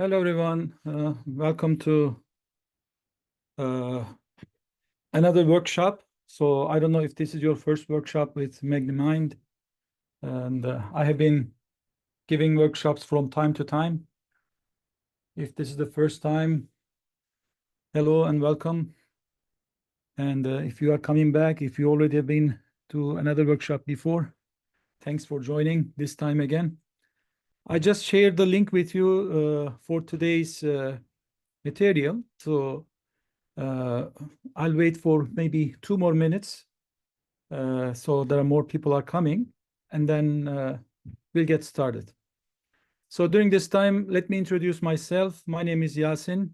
Hello, everyone. Welcome to another workshop. So I don't know if this is your first workshop with Magnimind, and I have been giving workshops from time to time. If this is the first time, hello and welcome. And if you are coming back, if you already have been to another workshop before, thanks for joining this time again. I just shared the link with you for today's material. So I'll wait for maybe 2 more minutes. So there are more people are coming, and then we'll get started. So during this time, let me introduce myself. My name is Yasin.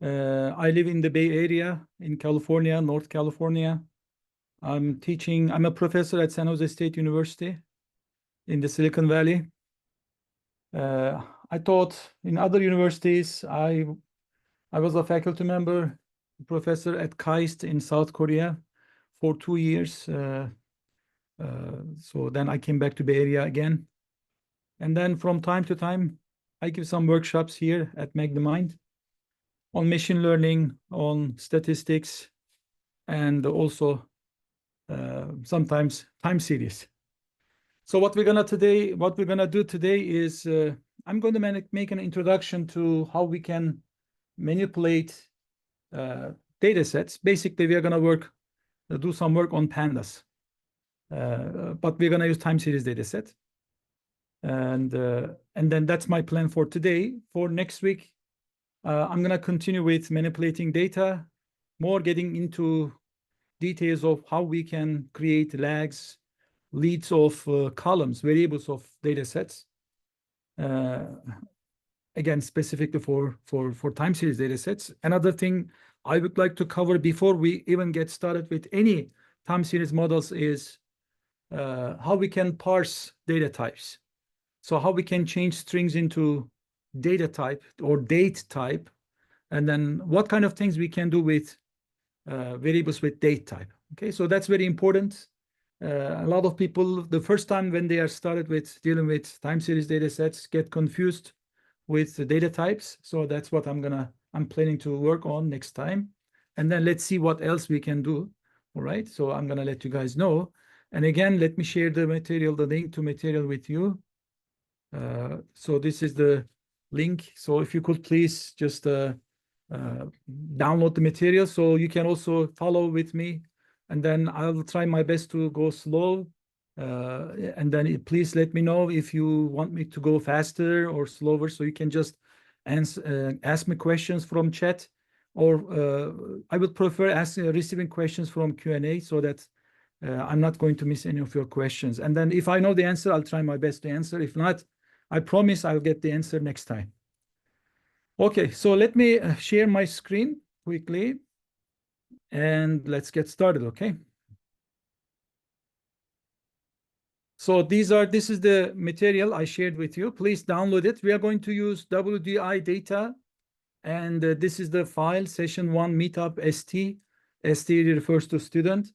I live in the Bay Area in California, North California. I'm a professor at San Jose State University in the Silicon Valley. I taught in other universities. I was a faculty member, professor at KAIST in South Korea for 2 years. So then I came back to Bay Area again. And then from time to time, I give some workshops here at Magnimind on machine learning, on statistics, and also sometimes time series. So what we're gonna do today is I'm going to make an introduction to how we can manipulate data sets. Basically, we are gonna do some work on pandas. But we're going to use time series data set. And then that's my plan for today. For next week, I'm going to continue with manipulating data, more getting into details of how we can create lags, leads of columns, variables of data sets. Again, specifically for time series data sets. Another thing I would like to cover before we even get started with any time series models is how we can parse data types. So how we can change strings into data type or date type, and then what kind of things we can do with variables with date type. Okay, so that's very important. A lot of people, the first time when they are started with dealing with time series data sets, get confused with the data types. So that's what I'm planning to work on next time. And then let's see what else we can do. All right, so I'm gonna let you guys know. And again, let me share the link to material with you. So this is the link. So if you could please just download the material so you can also follow with me. And then I'll try my best to go slow. And then please let me know if you want me to go faster or slower, so you can just ask me questions from chat, or I would prefer receiving questions from Q&A so that I'm not going to miss any of your questions. And then if I know the answer, I'll try my best to answer. If not, I promise I'll get the answer next time. Okay, so let me share my screen quickly and let's get started, okay? So this is the material I shared with you. Please download it. We are going to use WDI data, and this is the file, session 1 meetup ST. ST refers to student.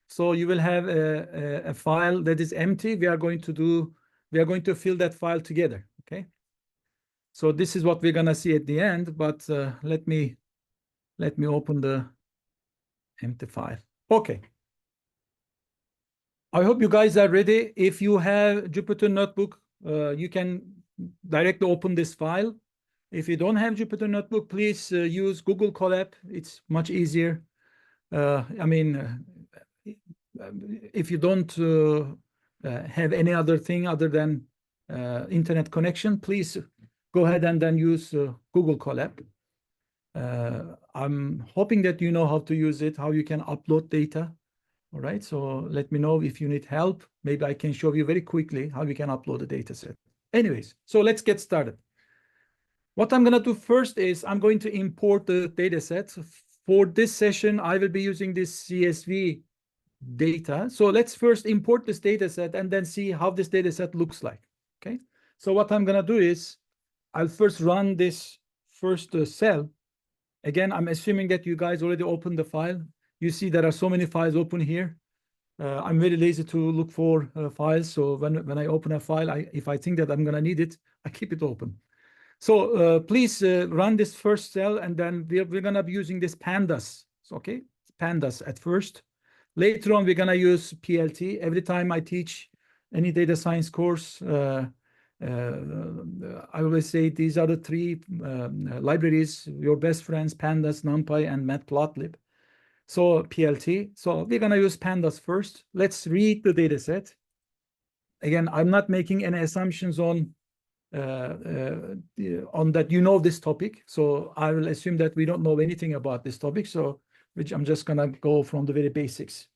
So you will have a file that is empty. We are going to fill that file together, okay? So this is what we're gonna see at the end, but let me open the empty file. Okay. I hope you guys are ready. If you have Jupyter Notebook, you can directly open this file. If you don't have Jupyter Notebook, please use Google Colab. It's much easier. I mean, if you don't have any other thing other than internet connection, please go ahead and then use Google Colab. I'm hoping that you know how to use it, how you can upload data. All right, so let me know if you need help. Maybe I can show you very quickly how you can upload a data set. Anyways, so let's get started. What I'm going to do first is I'm going to import the data set. For this session, I will be using this CSV data. So let's first import this data set and then see how this data set looks like. Okay, so what I'm going to do is I'll first run this first cell. Again, I'm assuming that you guys already opened the file. You see there are so many files open here. I'm very lazy to look for files. So when I open a file, if I think that I'm going to need it, I keep it open. So please run this first cell, and then we're going to be using this pandas. Okay, pandas at first. Later on, we're going to use PLT. Every time I teach any data science course, I always say these are the three libraries, your best friends, pandas, NumPy, and Matplotlib. So PLT. So we're going to use pandas first. Let's read the data set. Again, I'm not making any assumptions on that you know this topic. So I will assume that we don't know anything about this topic. So which I'm just going to go from the very basics.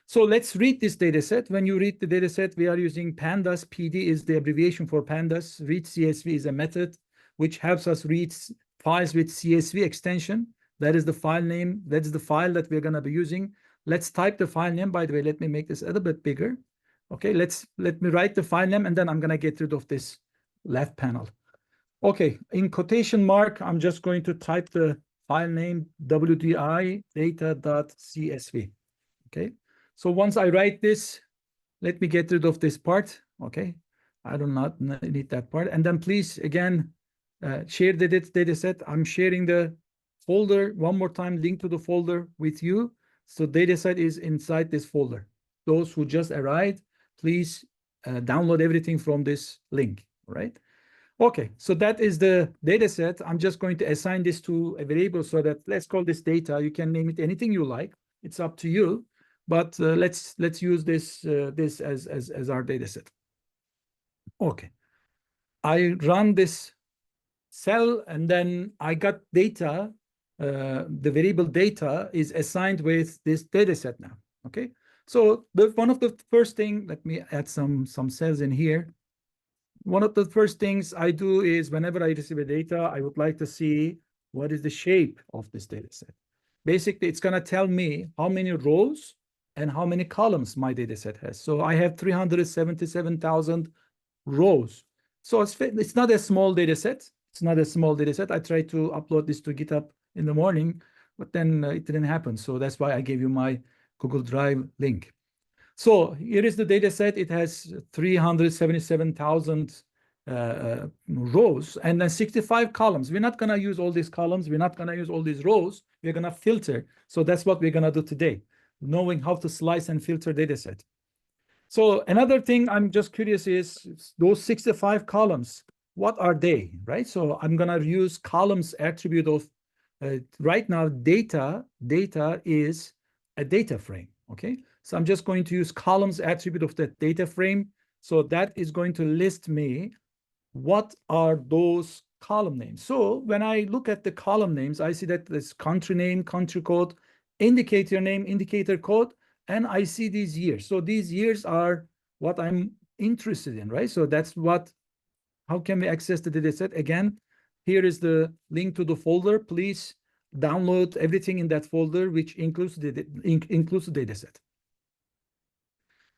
So let's read this data set. When you read the data set, we are using pandas. PD is the abbreviation for pandas. Read CSV is a method which helps us read files with CSV extension. That is the file name. That is the file that we're going to be using. Let's type the file name. By the way, let me make this a little bit bigger. Okay, let me write the file name, and then I'm going to get rid of this left panel. Okay, in quotation mark, I'm just going to type the file name WDI data.csv. Okay, so once I write this, let me get rid of this part. Okay, I do not need that part. And then please, again, share the data set. I'm sharing the folder one more time, link to the folder with you. So data set is inside this folder. Those who just arrived, please download everything from this link, right? Okay, so that is the data set. I'm just going to assign this to a variable so that let's call this data. You can name it anything you like. It's up to you, but let's use this as our data set. Okay, I run this cell, and then I got data. The variable data is assigned with this data set now. Okay, so one of the first thing, let me add some cells in here. One of the first things I do is whenever I receive a data, I would like to see what is the shape of this data set. Basically, it's going to tell me how many rows and how many columns my data set has. So I have 377,000 rows. So it's not a small data set. It's not a small data set. I tried to upload this to GitHub in the morning, but then it didn't happen. So that's why I gave you my Google Drive link. So here is the data set. It has 377,000 rows and then 65 columns. We're not going to use all these columns. We're not going to use all these rows. We're going to filter. So that's what we're going to do today, knowing how to slice and filter data set. So another thing I'm just curious is those 65 columns, what are they, right? So I'm going to use columns attribute of right now data is a data frame, okay? So I'm just going to use columns attribute of that data frame. So that is going to list me what are those column names. So when I look at the column names, I see that there's country name, country code, indicator name, indicator code, and I see these years. So these years are what I'm interested in, right? So that's how can we access the data set? Again, here is the link to the folder. Please download everything in that folder, which includes the data set.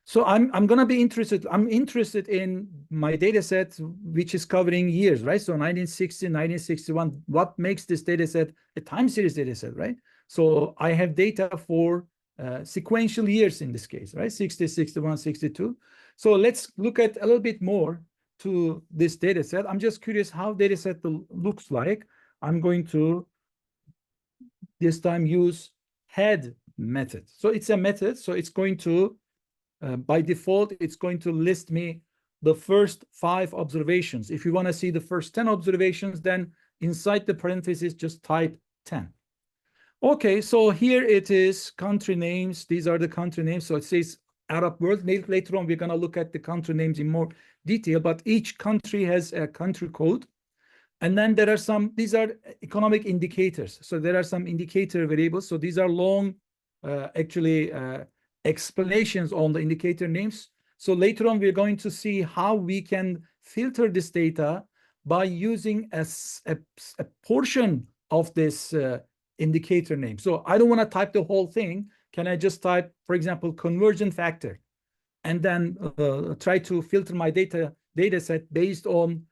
So I'm going to be interested. I'm interested in my data set, which is covering years, right? So 1960, 1961, what makes this data set a time series data set, right? So I have data for sequential years in this case, right? 60, 61, 62. So let's look at a little bit more to this data set. I'm just curious how data set looks like. I'm going to this time use head method. So it's a method. So it's going to by default, it's going to list me the first 5 observations. If you want to see the first 10 observations, then inside the parentheses, just type 10. Okay, so here it is, country names. These are the country names. So it says Arab world. Later on, we're going to look at the country names in more detail, but each country has a country code. And then there are these are economic indicators. So there are some indicator variables. So these are long, explanations on the indicator names. So later on, we're going to see how we can filter this data by using a portion of this indicator name. So I don't want to type the whole thing. Can I just type, for example, conversion factor, and then try to filter my data set based on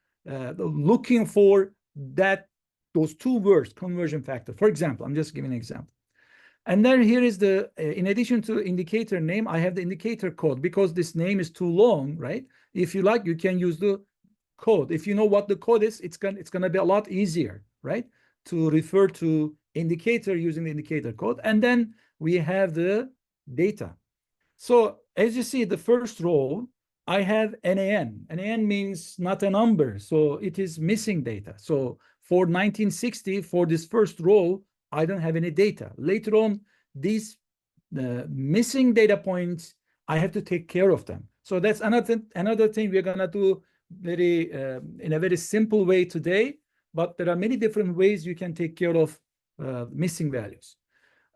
looking for those 2 words, conversion factor. For example, I'm just giving an example. And then here is in addition to indicator name, I have the indicator code because this name is too long, right? If you like, you can use the code. If you know what the code is, it's gonna be a lot easier, right? To refer to indicator using the indicator code. And then we have the data. So as you see, the first row, I have NaN. NaN means not a number, so it is missing data. So for 1960, for this first row, I don't have any data. Later on, these missing data points, I have to take care of them. So that's another thing we're gonna do very in a very simple way today. But there are many different ways you can take care of missing values.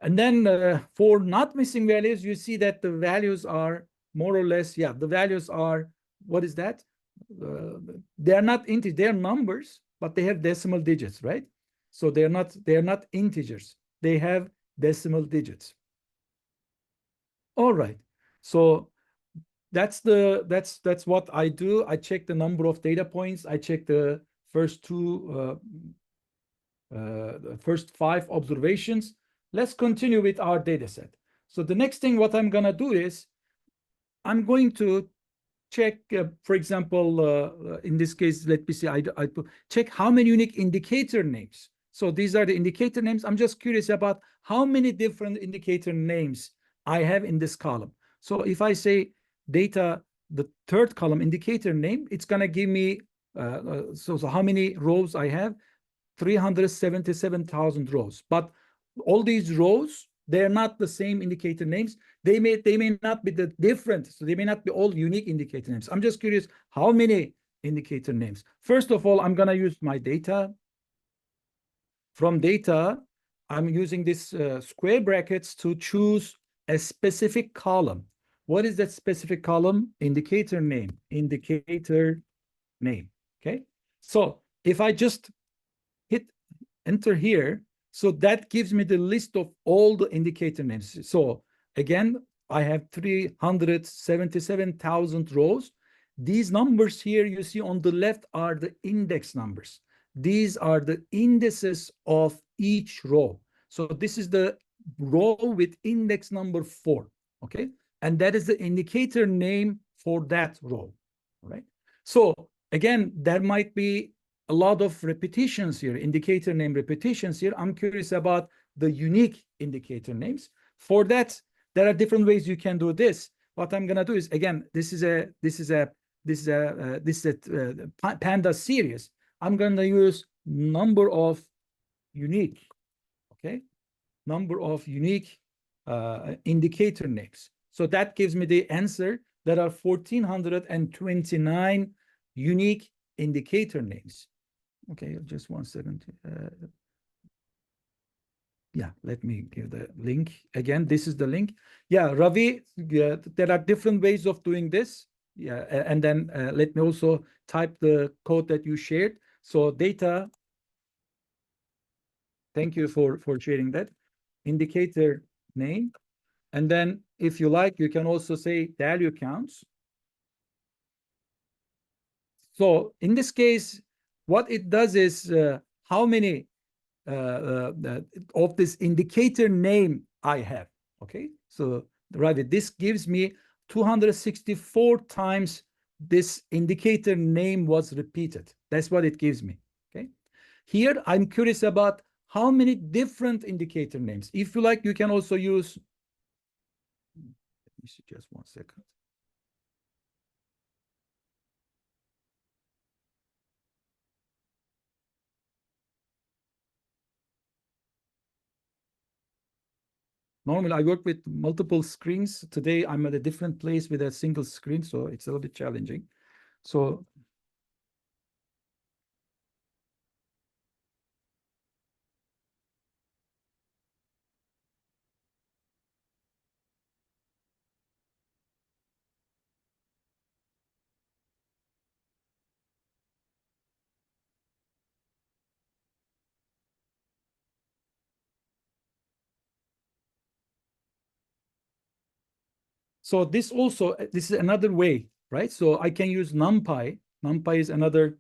And then for not missing values, you see that the values are more or less, yeah, the values are, what is that? They are not integers, they're numbers, but they have decimal digits, right? So they're not integers. They have decimal digits. All right. So that's what I do. I check the number of data points. I check the first first 5 observations. Let's continue with our data set. So the next thing what I'm gonna do is I'm going to check, for example, in this case, let me see, I check how many unique indicator names. So these are the indicator names. I'm just curious about how many different indicator names I have in this column. So if I say data, the third column, indicator name, it's gonna give me, so how many rows I have? 377,000 rows. But all these rows, they're not the same indicator names. They may not be the different, so they may not be all unique indicator names. I'm just curious how many indicator names. First of all, I'm gonna use my data. From data, I'm using this square brackets to choose a specific column. What is that specific column? Indicator name, okay? So if I just hit enter here, so that gives me the list of all the indicator names. So again, I have 377,000 rows. These numbers here you see on the left are the index numbers. These are the indices of each row. So this is the row with index number 4, okay? And that is the indicator name for that row, right? So again, there might be a lot of repetitions here, indicator name repetitions here. I'm curious about the unique indicator names. For that, there are different ways you can do this. What I'm gonna do is, again, this is a Panda series. I'm gonna use number of unique, okay? Number of unique indicator names. So that gives me the answer. There are 1,429 unique indicator names. Okay, just 1 second. Yeah, let me give the link again. This is the link. Yeah, Ravi, there are different ways of doing this. Yeah, and then let me also type the code that you shared. So data, thank you for sharing that. Indicator name. And then if you like, you can also say value counts. So in this case, what it does is how many of this indicator name I have, okay? So right, this gives me 264 times this indicator name was repeated. That's what it gives me, okay? Here, I'm curious about how many different indicator names. If you like, you can also use, let me see, just 1 second. Normally, I work with multiple screens. Today, I'm at a different place with a single screen, so it's a little bit challenging. So So this also, this is another way, right? So I can use NumPy. NumPy is another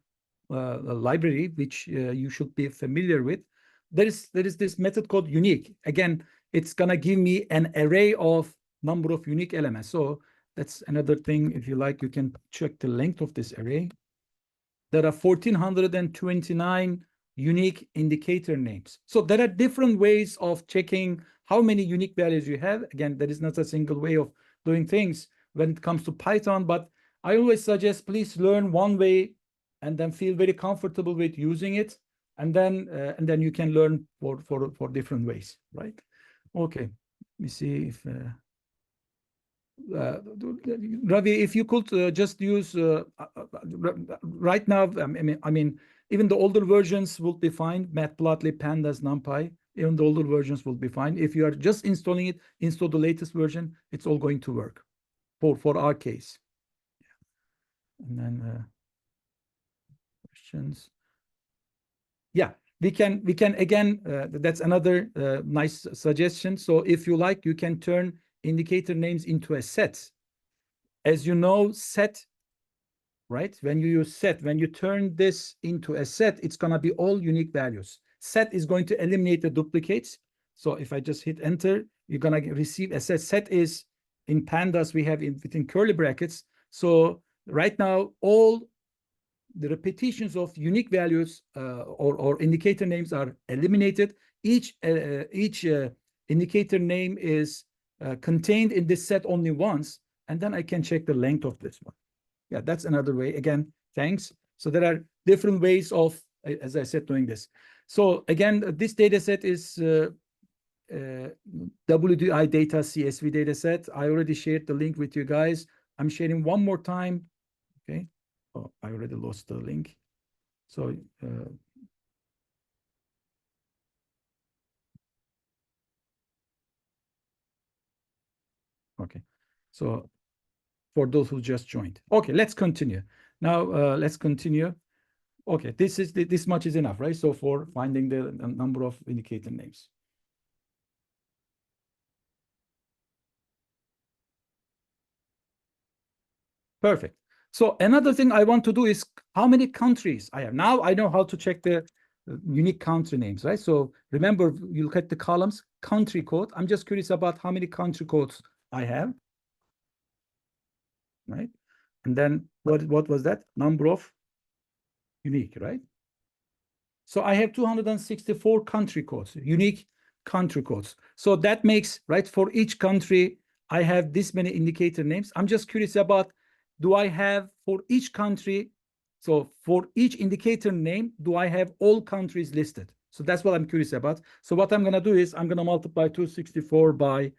library which you should be familiar with. There is this method called unique. Again, it's gonna give me an array of number of unique elements. So that's another thing. If you like, you can check the length of this array. there are 1,429 unique indicator names. So there are different ways of checking how many unique values you have. Again, there is not a single way of doing things when it comes to Python, but I always suggest please learn one way and then feel very comfortable with using it. And then you can learn for different ways, right? Okay, let me see if Ravi, if you could just use right now. I mean, even the older versions will be fine. Matplotlib, Pandas, NumPy. Even the older versions will be fine. If you are just installing it, install the latest version. It's all going to work for our case. And then questions. Yeah, we can again. That's another nice suggestion. So if you like, you can turn indicator names into a set. As you know, set, right? When you use set, when you turn this into a set, it's going to be all unique values. Set is going to eliminate the duplicates. So if I just hit enter, you're going to receive a set. Set is in pandas, we have within curly brackets. So right now, all the repetitions of unique values or indicator names are eliminated. Each indicator name is contained in this set only once, and then I can check the length of this one. Yeah, that's another way. Again, thanks. So there are different ways of, as I said, doing this. So again, this data set is WDI data CSV data set. I already shared the link with you guys. I'm sharing one more time. Okay. Oh, I already lost the link. So okay. So for those who just joined. Okay, let's continue. Now let's continue. Okay, this much is enough, right? So for finding the number of indicator names. Perfect. So another thing I want to do is how many countries I have. Now I know how to check the unique country names, right? So remember, you look at the columns, country code. I'm just curious about how many country codes I have, right? And then what was that? Number of unique, right? So I have 264 country codes, unique country codes. So that makes, right, for each country, I have this many indicator names. I'm just curious about, do I have for each country, so for each indicator name, do I have all countries listed? So that's what I'm curious about. So what I'm going to do is I'm going to multiply 264 by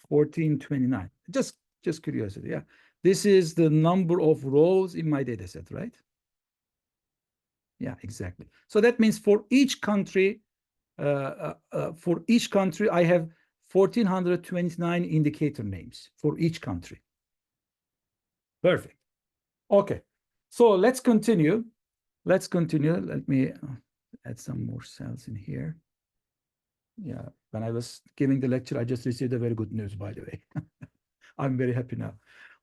1429. Just curiosity. Yeah. This is the number of rows in my data set, right? Yeah, exactly. So that means for each country, I have 1,429 indicator names for each country. Perfect. Okay. So let's continue. Let's continue. Let me add some more cells in here. Yeah, when I was giving the lecture, I just received a very good news, by the way. I'm very happy now.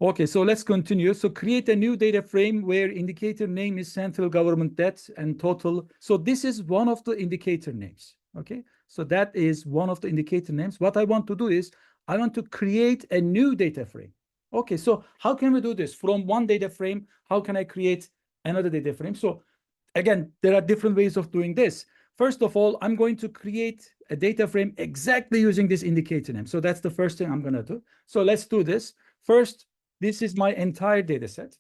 Okay, so let's continue. So create a new data frame where indicator name is central government debt and total. So this is one of the indicator names. Okay, so that is one of the indicator names. What I want to do is I want to create a new data frame. Okay, so how can we do this? From one data frame, how can I create another data frame? So again, there are different ways of doing this. First of all, I'm going to create a data frame exactly using this indicator name. So that's the first thing I'm going to do. So let's do this. First, this is my entire data set.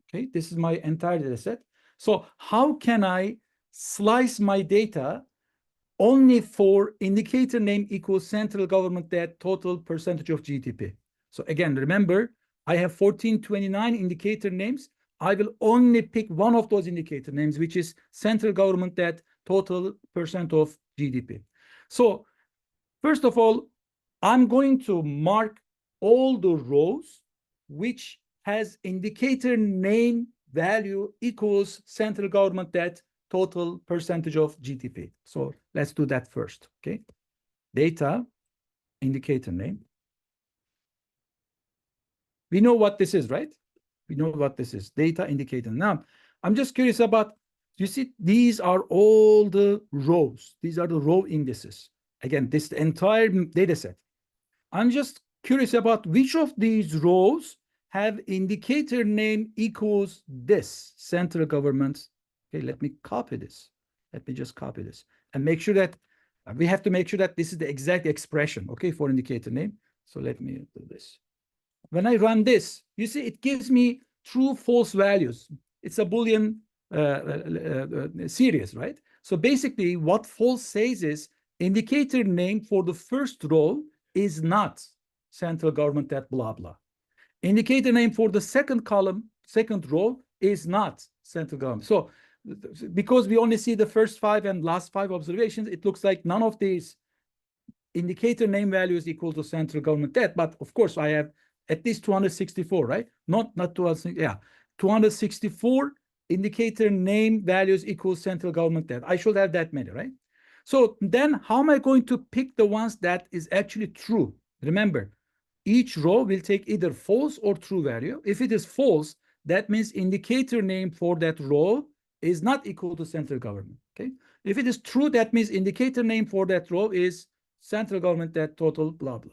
Okay, this is my entire data set. So how can I slice my data only for indicator name equals central government debt total percentage of GDP? So again, remember, I have 1429 indicator names. I will only pick one of those indicator names, which is central government debt total percent of GDP. So first of all, I'm going to mark all the rows which has indicator name value equals central government debt total percentage of GDP. So let's do that first, okay? Data, indicator name. We know what this is, right? We know what this is, data indicator. Now, I'm just curious about, you see, these are all the rows. These are the row indices. Again, this entire data set. I'm just curious about which of these rows have indicator name equals this central government Okay, let me copy this. Let me just copy this and make sure that we have to make sure that this is the exact expression, okay, for indicator name. So let me do this. When I run this, you see it gives me true, false values. It's a Boolean series, right? So basically what false says is indicator name for the first row is not central government at blah, blah. Indicator name for the second column, second row is not central government. So because we only see the first 5 and last 5 observations, it looks like none of these indicator name values equal to central government debt. But of course, I have at least 264, right? Not 200, yeah, 264 indicator name values equals central government debt. I should have that many, right? So then how am I going to pick the ones that is actually true? Remember, each row will take either false or true value. If it is false, that means indicator name for that row is not equal to central government, okay? If it is true, that means indicator name for that row is central government debt total, blah, blah.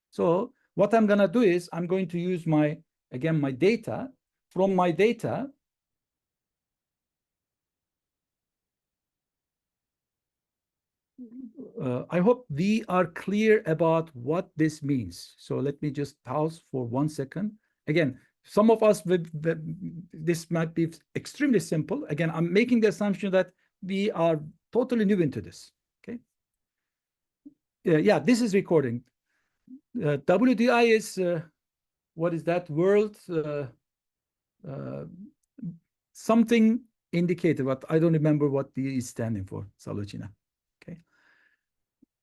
So what I'm going to do is I'm going to use my, again, my data. From my data, I hope we are clear about what this means. So let me just pause for 1 second. Again, some of us, this might be extremely simple. Again, I'm making the assumption that we are totally new into this, okay? Yeah, this is recording. WDI is, what is that? World something indicator, but I don't remember what the is standing for, Salucina.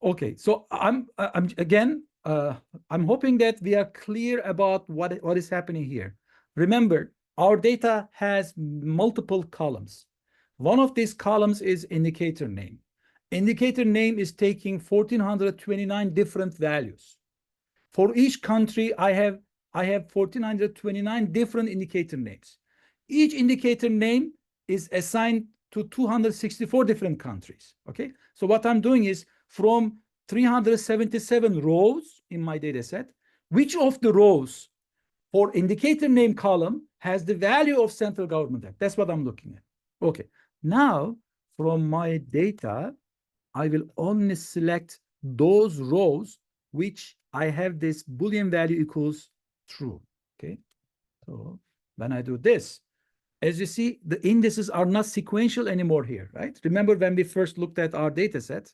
Okay, so I'm again, I'm hoping that we are clear about what is happening here. Remember, our data has multiple columns. One of these columns is indicator name. Indicator name is taking 1,429 different values. For each country, I have 1,429 different indicator names. Each indicator name is assigned to 264 different countries, okay? So what I'm doing is from 377 rows in my data set, which of the rows for indicator name column has the value of central government debt? That's what I'm looking at. Okay, now from my data, I will only select those rows which I have this Boolean value equals true, okay? So when I do this, as you see, the indices are not sequential anymore here, right? Remember when we first looked at our data set,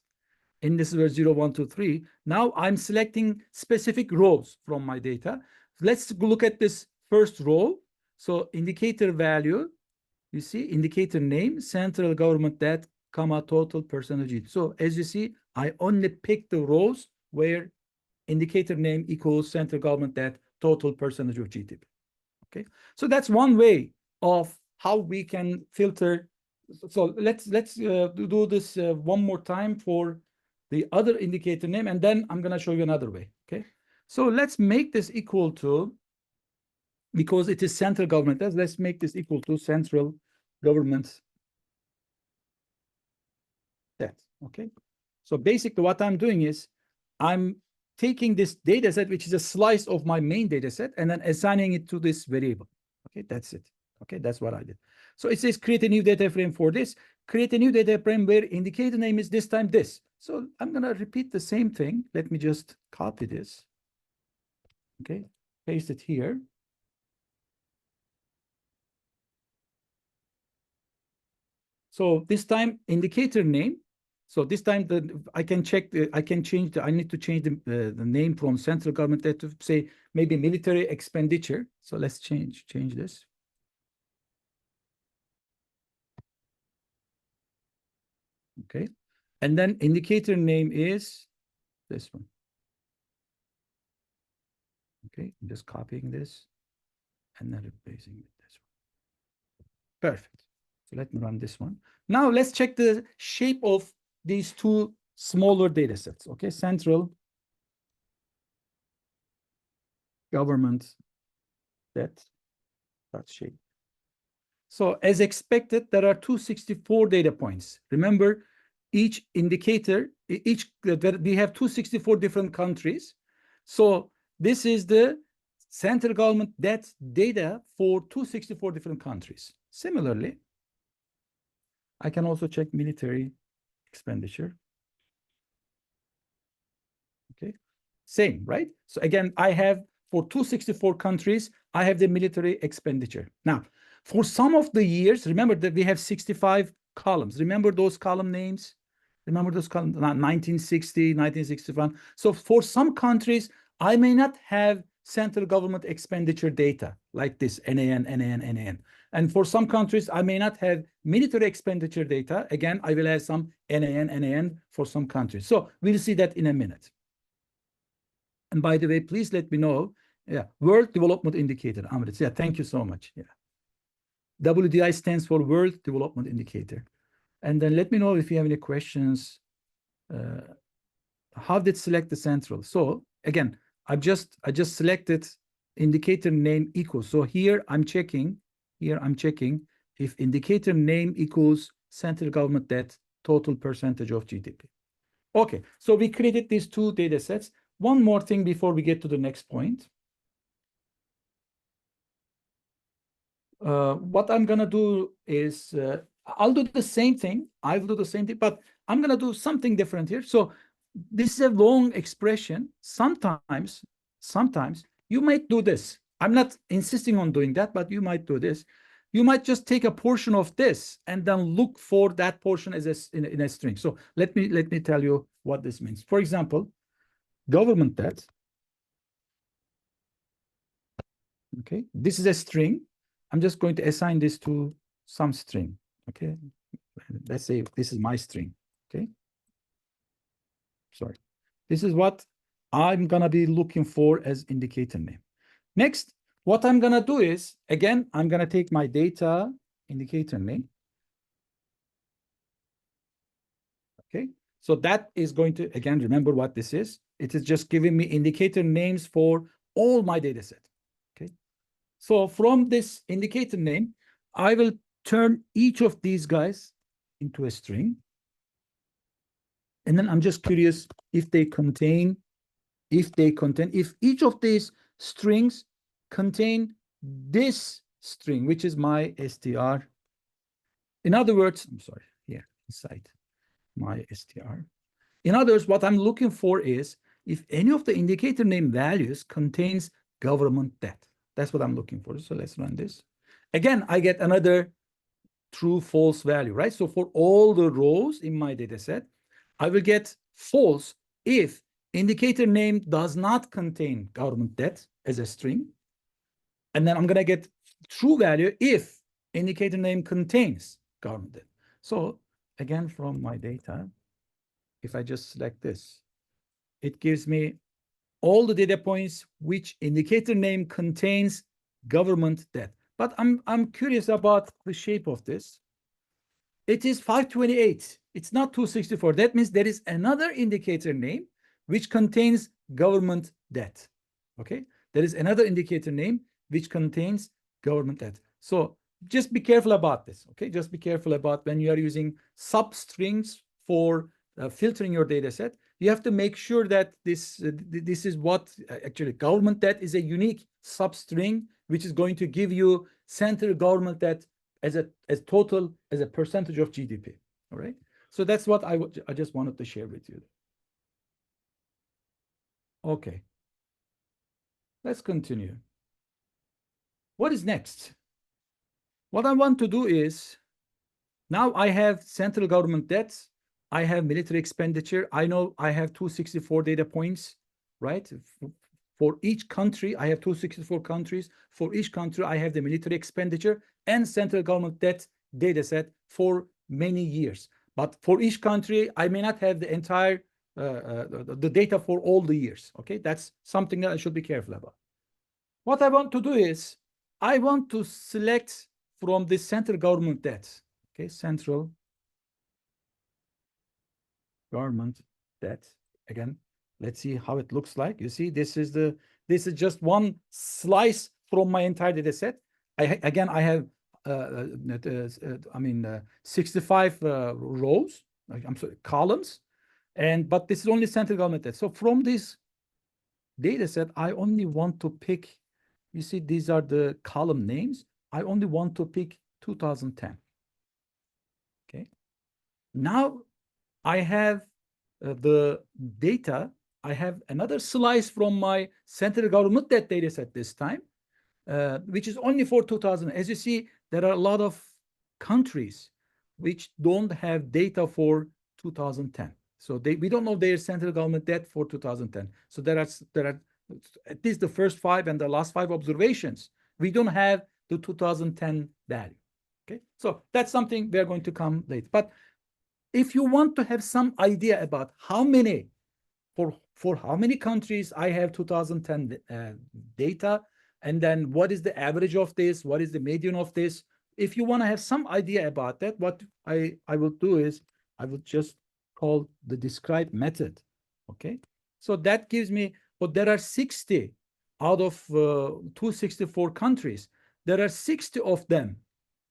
indices were 0, 1, 2, 3. Now I'm selecting specific rows from my data. Let's look at this first row. So indicator value, you see, indicator name, central government debt, comma, total percentage. So as you see, I only pick the rows where indicator name equals central government debt, total percentage of GDP. Okay, so that's one way of how we can filter. So let's do this one more time for the other indicator name, and then I'm going to show you another way. Okay, so let's make this equal to, because it is central government, let's make this equal to central government debt. Okay, so basically what I'm doing is I'm taking this data set, which is a slice of my main data set, and then assigning it to this variable. Okay, that's it. Okay, that's what I did. So it says create a new data frame for this. Create a new data frame where indicator name is this time this. So I'm going to repeat the same thing. Let me just copy this. Okay, paste it here. So this time indicator name. So this time I can check I need to change the name from central government to say maybe military expenditure. So let's change this. Okay, and then indicator name is this one. Okay, I'm just copying this and then replacing with this one. Perfect. So let me run this one. Now let's check the shape of these two smaller data sets. Okay, central government debt, that shape. So as expected, there are 264 data points. Remember, each indicator, we have 264 different countries. So this is the central government debt data for 264 different countries. Similarly, I can also check military expenditure. Okay, same, right? So again, I have for 264 countries, I have the military expenditure. Now, for some of the years, remember that we have 65 columns. Remember those column names? Remember those columns? 1960, 1961. So for some countries, I may not have central government expenditure data like this, NAN, NAN, NAN. And for some countries, I may not have military expenditure data. Again, I will have some NAN, NAN for some countries. So we'll see that in a minute. And by the way, please let me know. Yeah, World Development Indicator. Amrit. Yeah, thank you so much. Yeah. WDI stands for World Development Indicator. And then let me know if you have any questions. How did select the central? So again, I just selected indicator name equals. So here I'm checking if indicator name equals central government debt, total percentage of GDP. Okay, so we created these two data sets. One more thing before we get to the next point. What I'm gonna do is I'll do the same thing. I will do the same thing, but I'm gonna do something different here. So this is a long expression. Sometimes you might do this. I'm not insisting on doing that, but you might do this. You might just take a portion of this and then look for that portion as in a string. So let me tell you what this means. For example, government debt. Okay, this is a string. I'm just going to assign this to some string. Okay, let's say this is my string. Okay, sorry, this is what I'm gonna be looking for as indicator name. Next, what I'm gonna do is, again, I'm gonna take my data indicator name. Okay, so that is going to, again, remember what this is. It is just giving me indicator names for all my data set. Okay, so from this indicator name, I will turn each of these guys into a string. And then I'm just curious if each of these strings contain this string, which is my str. In other words, I'm sorry, here inside my str. In other words, what I'm looking for is if any of the indicator name values contains government debt. That's what I'm looking for. So let's run this. Again, I get another true, false value, right? So for all the rows in my data set, I will get false if indicator name does not contain government debt as a string. And then I'm going to get true value if indicator name contains government debt. So again, from my data, if I just select this, it gives me all the data points which indicator name contains government debt. But I'm curious about the shape of this. It is 528. It's not 264. That means there is another indicator name which contains government debt. Okay, there is another indicator name which contains government debt. So just be careful about this. Okay, just be careful about when you are using substrings for filtering your data set. You have to make sure that this is what actually government debt is a unique substring which is going to give you central government debt as a percentage of GDP. All right. So that's what I just wanted to share with you. Okay. Let's continue. What is next? What I want to do is now I have central government debts. I have military expenditure. I know I have 264 data points, right? For each country, I have 264 countries. For each country, I have the military expenditure and central government debt data set for many years. But for each country, I may not have the entire the data for all the years. Okay, that's something that I should be careful about. What I want to do is I want to select from the central government debt. Okay, central government debt. Again, let's see how it looks like. You see, this is just one slice from my entire data set. I have 65 rows. I'm sorry, columns, but this is only central government debt. So from this data set, I only want to pick. You see, these are the column names. I only want to pick 2010. Okay. Now I have the data. I have another slice from my central government that data set this time, which is only for 2000. As you see, there are a lot of countries which don't have data for 2010. So we don't know their central government debt for 2010. So there are at least the first five and the last five observations. We don't have the 2010 value. Okay, so that's something we are going to come later. But if you want to have some idea about how many for how many countries I have 2010 data, and then what is the average of this, what is the median of this. If you want to have some idea about that, what I will do is I will just call the describe method. Okay, so that gives me, but there are 60 out of 264 countries. There are 60 of them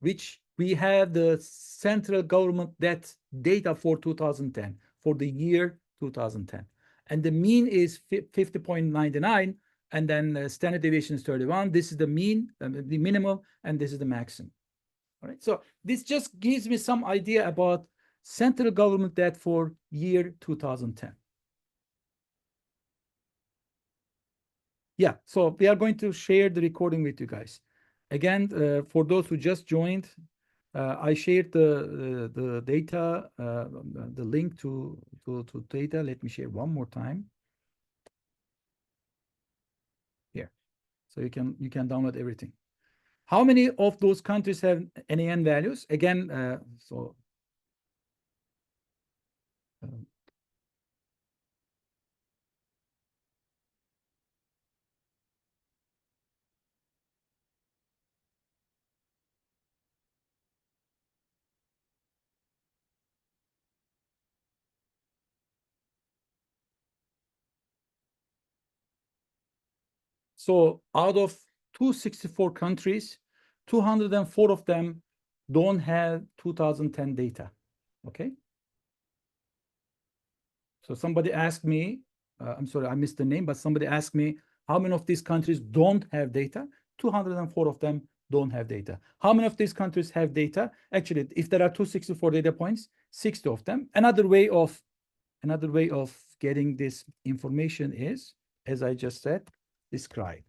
which we have the central government debt data for 2010, for the year 2010. And the mean is 50.99, and then standard deviation is 31. This is the mean, the minimum, and this is the maximum. All right, so this just gives me some idea about central government debt for year 2010. Yeah, so we are going to share the recording with you guys. Again, for those who just joined, I shared the data, the link to data. Let me share one more time. Here, so you can download everything. How many of those countries have NAN values? Again, so out of 264 countries, 204 of them don't have 2010 data. Okay. So somebody asked me, I'm sorry, I missed the name, but somebody asked me how many of these countries don't have data. 204 of them don't have data. How many of these countries have data? Actually, if there are 264 data points, 60 of them. Another way of getting this information is, as I just said, describe.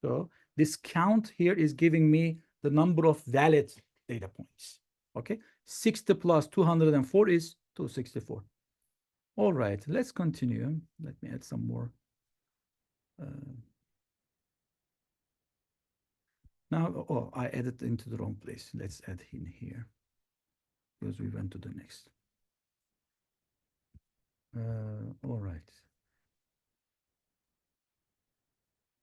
So this count here is giving me the number of valid data points. Okay, 60 plus 204 is 264. All right, let's continue. Let me add some more. Now, oh, I added into the wrong place. Let's add in here because we went to the next. All right.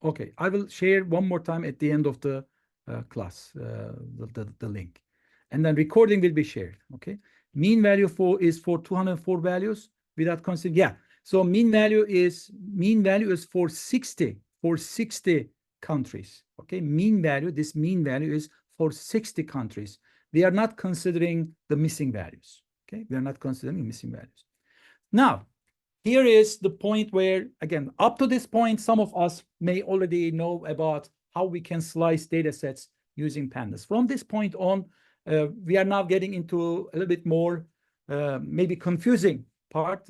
Okay, I will share one more time at the end of the class, the link. And then recording will be shared, okay? Mean value is for 204 values without considering, yeah. So mean value is for 60 countries, okay? This mean value is for 60 countries. We are not considering the missing values, okay? We are not considering missing values. Now, here is the point where, again, up to this point, some of us may already know about how we can slice data sets using pandas. From this point on, we are now getting into a little bit more maybe confusing part,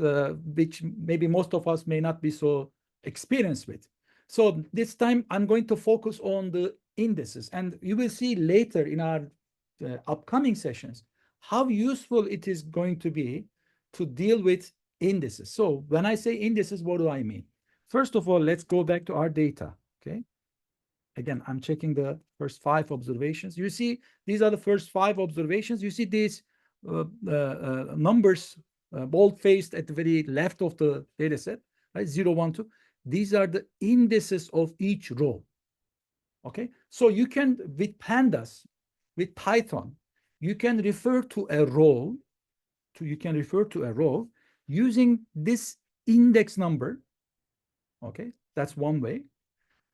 which maybe most of us may not be so experienced with. So this time I'm going to focus on the indices, and you will see later in our upcoming sessions how useful it is going to be to deal with indices. So when I say indices, what do I mean? First of all, let's go back to our data, okay? Again, I'm checking the first 5 observations. You see, these are the first 5 observations. You see these numbers bold-faced at the very left of the data set, right? 0, 1, 2. These are the indices of each row, okay? So you can, with pandas, with Python, you can refer to a row, using this index number, okay? That's one way.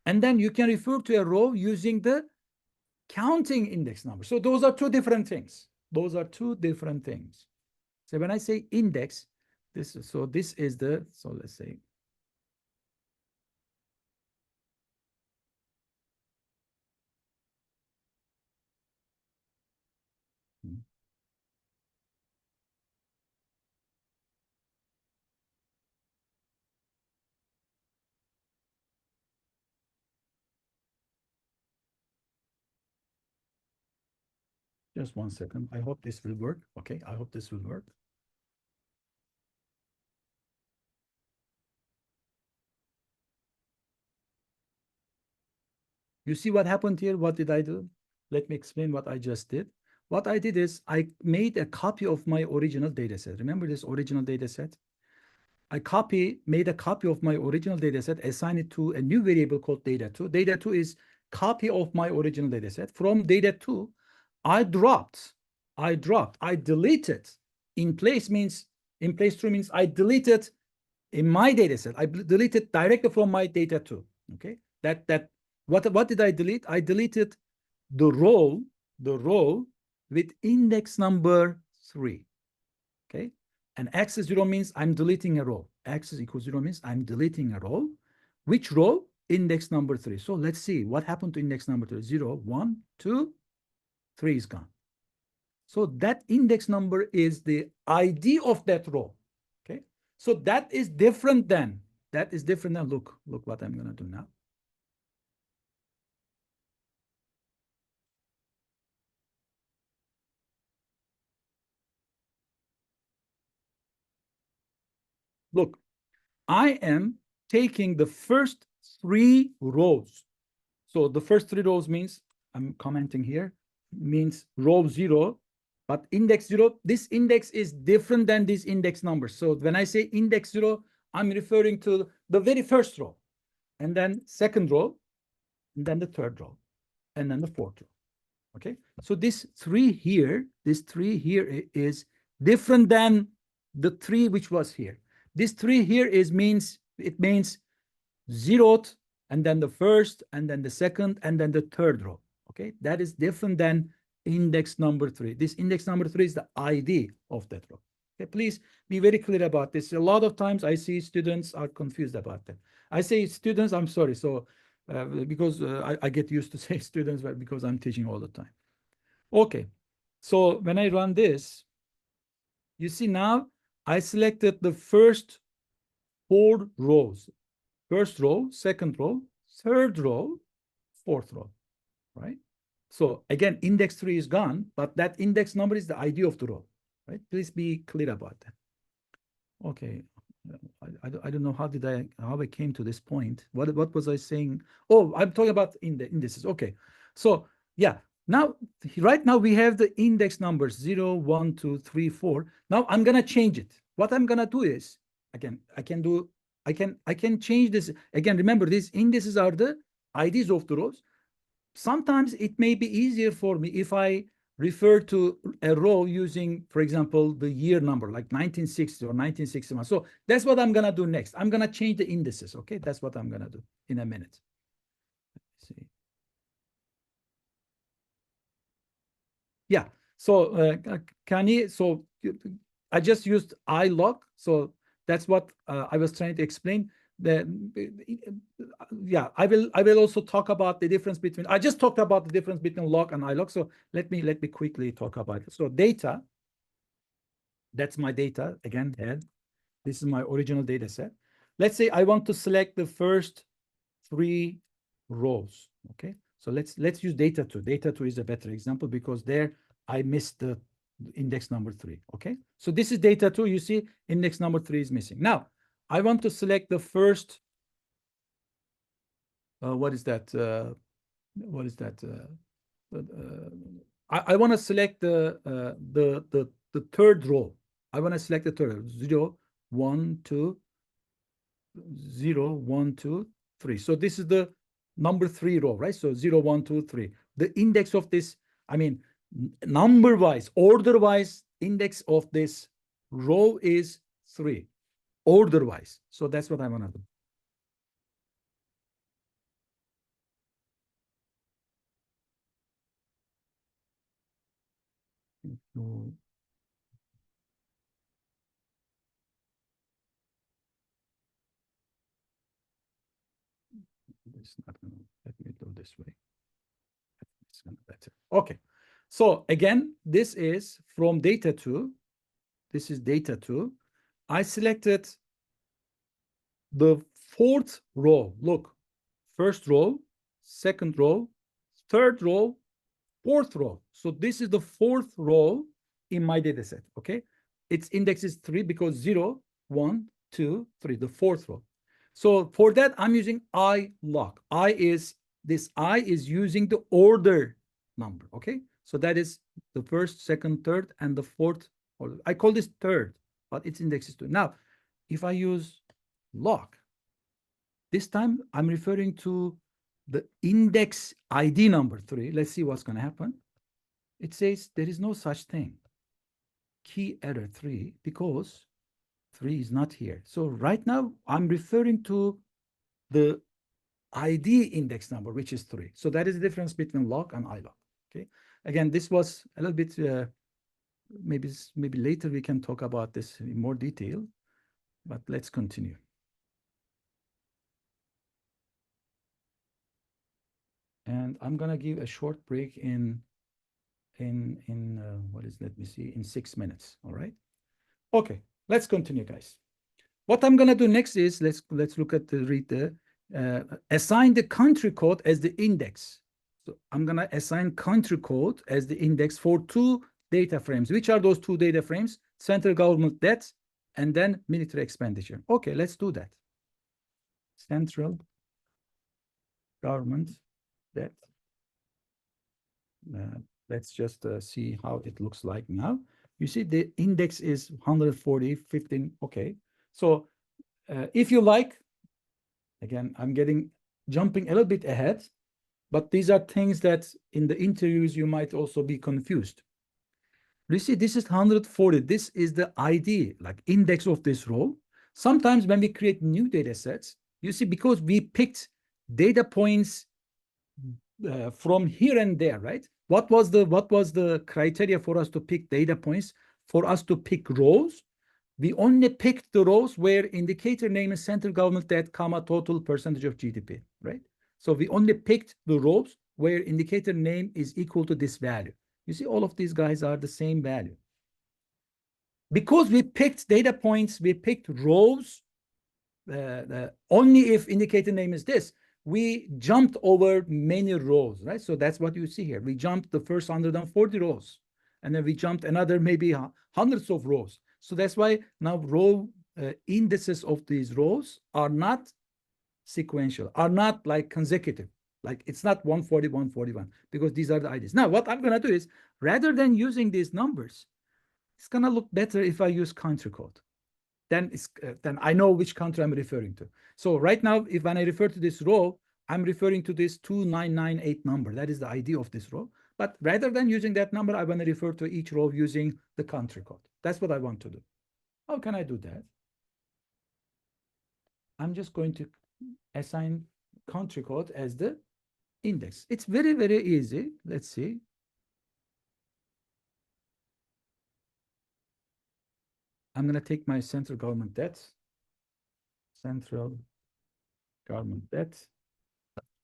And then you can refer to a row using the counting index number. So those are two different things. So when I say index, this is the, so let's say, Just 1 second. I hope this will work. Okay, I hope this will work. You see what happened here? What did I do? Let me explain what I just did. What I did is I made a copy of my original data set. Remember this original data set? Made a copy of my original data set, assign it to a new variable called data2. Data2 is copy of my original data set. From data2, I deleted. In place true means I deleted in my data set. I deleted directly from my data2. Okay. What did I delete? I deleted the row with index number 3. Okay. And x is 0 means I'm deleting a row. X is equals 0 means I'm deleting a row. Which row? Index number 3. So let's see what happened to index number 3. 0, 1, 2, 3 is gone. So that index number is the ID of that row. Okay. So that is different than, look what I'm going to do now. Look, I am taking the first 3 rows. So the first 3 rows means, I'm commenting here, means row 0, but index 0, this index is different than this index number. So when I say index 0, I'm referring to the very first row, and then second row, and then the third row, and then the fourth row. Okay, so this 3 here is different than the 3 which was here. This 3 here means 0th, and then the first, and then the second, and then the third row. Okay, that is different than index number 3. This index number 3 is the ID of that row. Okay, please be very clear about this. A lot of times I see students are confused about that. I say students, I'm sorry. So because I get used to say students, but because I'm teaching all the time. Okay, so when I run this, you see now I selected the first 4 rows. First row, second row, third row, fourth row, right? So again, index 3 is gone, but that index number is the ID of the row, right? Please be clear about that. Okay, I don't know how I came to this point. What was I saying? Oh, I'm talking about indices. Okay, so yeah, now right now we have the index numbers 0, 1, 2, 3, 4. Now I'm gonna change it. What I'm gonna do is, again, I can change this. Again, remember these indices are the IDs of the rows. Sometimes it may be easier for me if I refer to a row using, for example, the year number, like 1960 or 1961. So that's what I'm going to do next. I'm going to change the indices. Okay, that's what I'm going to do in a minute. Let's see. Yeah, so I just used ilog. So that's what I was trying to explain. Yeah, I will also talk about the difference between, I just talked about the difference between log and ilog. So let me quickly talk about it. So data, that's my data again. This is my original data set. Let's say I want to select the first 3 rows. Okay, so let's use data2. Data2 is a better example because there I missed the index number 3. Okay, so this is data2. You see index number 3 is missing. Now I want to select the first, what is that? I want to select the third row. I want to select the third 0, 1, 2, 0, 1, 2, 3. So this is the number 3 row, right? So 0, 1, 2, 3. The index of this, I mean, number wise, order wise, index of this row is 3, order wise. So that's what I want to do. It's not gonna let me do this way. It's gonna better. Okay. So again, this is from data2. This is data2. I selected the 4th row. Look, first row, second row, third row, fourth row. So this is the fourth row in my data set, okay? Its index is 3 because 0, 1, 2, 3, the fourth row. So for that, I'm using I lock. This I is using the order number, okay? So that is the first, second, third, and the fourth order. I call this third, but its index is 2. Now, if I use lock, this time I'm referring to the index ID number 3. Let's see what's going to happen. It says there is no such thing. Key error 3 because 3 is not here. So right now I'm referring to the ID index number, which is 3. So that is the difference between lock and iLock. Okay. Again, this was a little bit, maybe later we can talk about this in more detail, but let's continue. And I'm going to give a short break in what is, let me see, in 6 minutes. All right. Okay, let's continue, guys. What I'm going to do next is let's look at assign the country code as the index. So I'm going to assign country code as the index for 2 data frames. Which are those 2 data frames? Central government debt and then military expenditure. Okay, let's do that. Central government debt. Let's just see how it looks like now. You see the index is 140, 15. Okay. So if you like, again, I'm jumping a little bit ahead, but these are things that in the interviews you might also be confused. You see, this is 140. This is the ID, like index of this row. Sometimes when we create new data sets, you see, because we picked data points from here and there, right? What was the criteria for us to pick data points? For us to pick rows, we only picked the rows where indicator name is central government debt, comma, total percentage of GDP, right? So we only picked the rows where indicator name is equal to this value. You see, all of these guys are the same value. Because we picked data points, we picked rows, only if indicator name is this, we jumped over many rows, right? So that's what you see here. We jumped the first 140 rows, and then we jumped another maybe hundreds of rows. So that's why now row indices of these rows are not sequential, are not like consecutive. Like it's not 140, 141, because these are the IDs. Now, what I'm going to do is, rather than using these numbers, it's going to look better if I use country code. Then I know which country I'm referring to. So right now, when I refer to this row, I'm referring to this 2998 number. That is the ID of this row. But rather than using that number, I want to refer to each row using the country code. That's what I want to do. How can I do that? I'm just going to assign country code as the index. It's very, very easy. Let's see. I'm going to take my central government debt. Central government debt.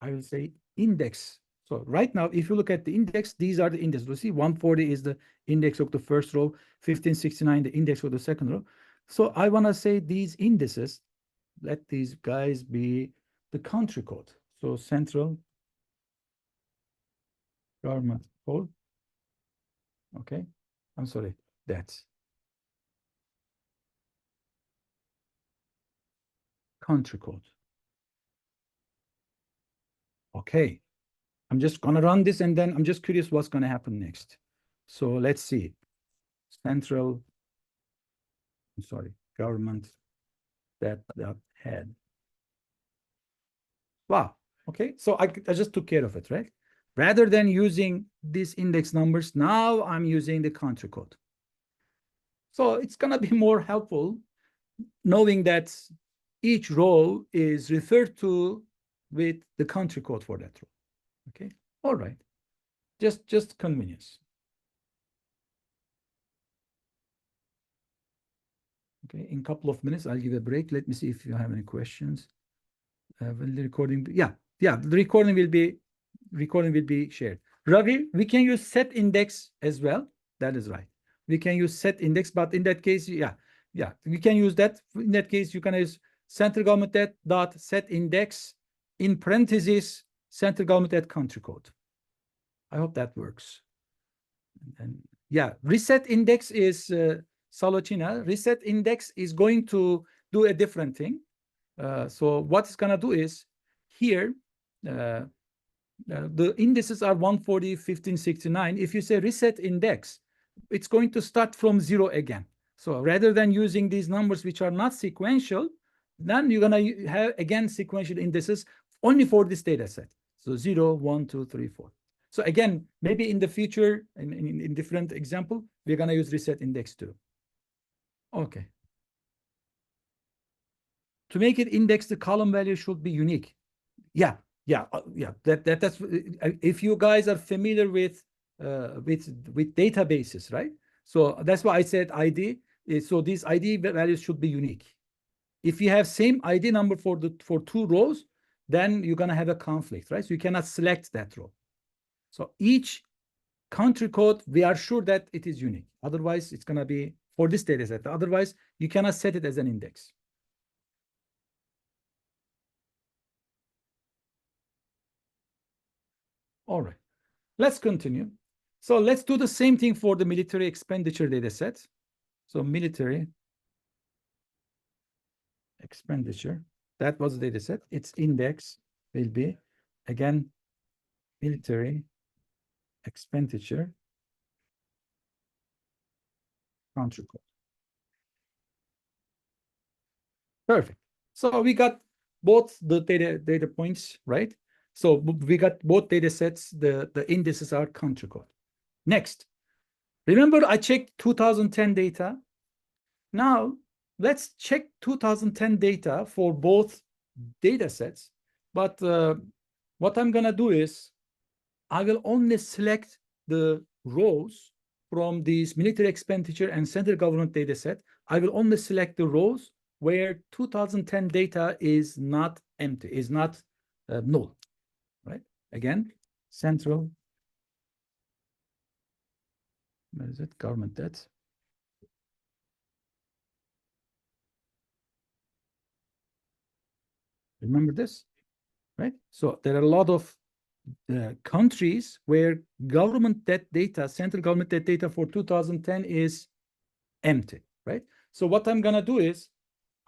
I will say index. So right now, if you look at the index, these are the indexes. You see, 140 is the index of the first row, 1569 the index of the second row. So I want to say these indices, let these guys be the country code. So central government code. Okay, I'm sorry, that's country code. Okay, I'm just going to run this and then I'm just curious what's going to happen next. So let's see. Central, I'm sorry, government that head. Wow. Okay, so I just took care of it, right? Rather than using these index numbers, now I'm using the country code. So it's going to be more helpful knowing that each row is referred to with the country code for that row. Okay, all right. Just convenience. Okay, in a couple of minutes, I'll give a break. Let me see if you have any questions. Will the recording be, yeah, the recording will be shared. Ravi, we can use set index as well. That is right. We can use set index, but in that case, yeah, we can use that. In that case, you can use central government debt dot set index in parentheses central government debt country code. I hope that works. And yeah, reset index is Salochina. Reset index is going to do a different thing. So what it's gonna do is here, the indices are 140, 15, 69. If you say reset index, it's going to start from 0 again. So rather than using these numbers which are not sequential, then you're gonna have again sequential indices only for this data set. So 0, 1, 2, 3, 4. So again, maybe in the future, in different example, we're gonna use reset index too. Okay. To make it index, the column value should be unique. Yeah, yeah. That's if you guys are familiar with databases, right? So that's why I said ID. So these ID values should be unique. If you have same ID number for two rows, then you're gonna have a conflict, right? So you cannot select that row. So each country code, we are sure that it is unique. Otherwise, it's gonna be for this data set. Otherwise, you cannot set it as an index. All right, let's continue. So let's do the same thing for the military expenditure data set. So military expenditure, that was the data set. Its index will be, again, military expenditure country code. Perfect. So we got both the data points, right? So we got both data sets. The indices are country code. Next, remember I checked 2010 data. Now let's check 2010 data for both data sets. But what I'm gonna do is I will only select the rows from these military expenditure and central government data set. I will only select the rows where 2010 data is not empty, is not null, right? Again, central, where is it? Government debt. Remember this, right? So there are a lot of countries where government debt data, central government debt data for 2010 is empty, right? So what I'm gonna do is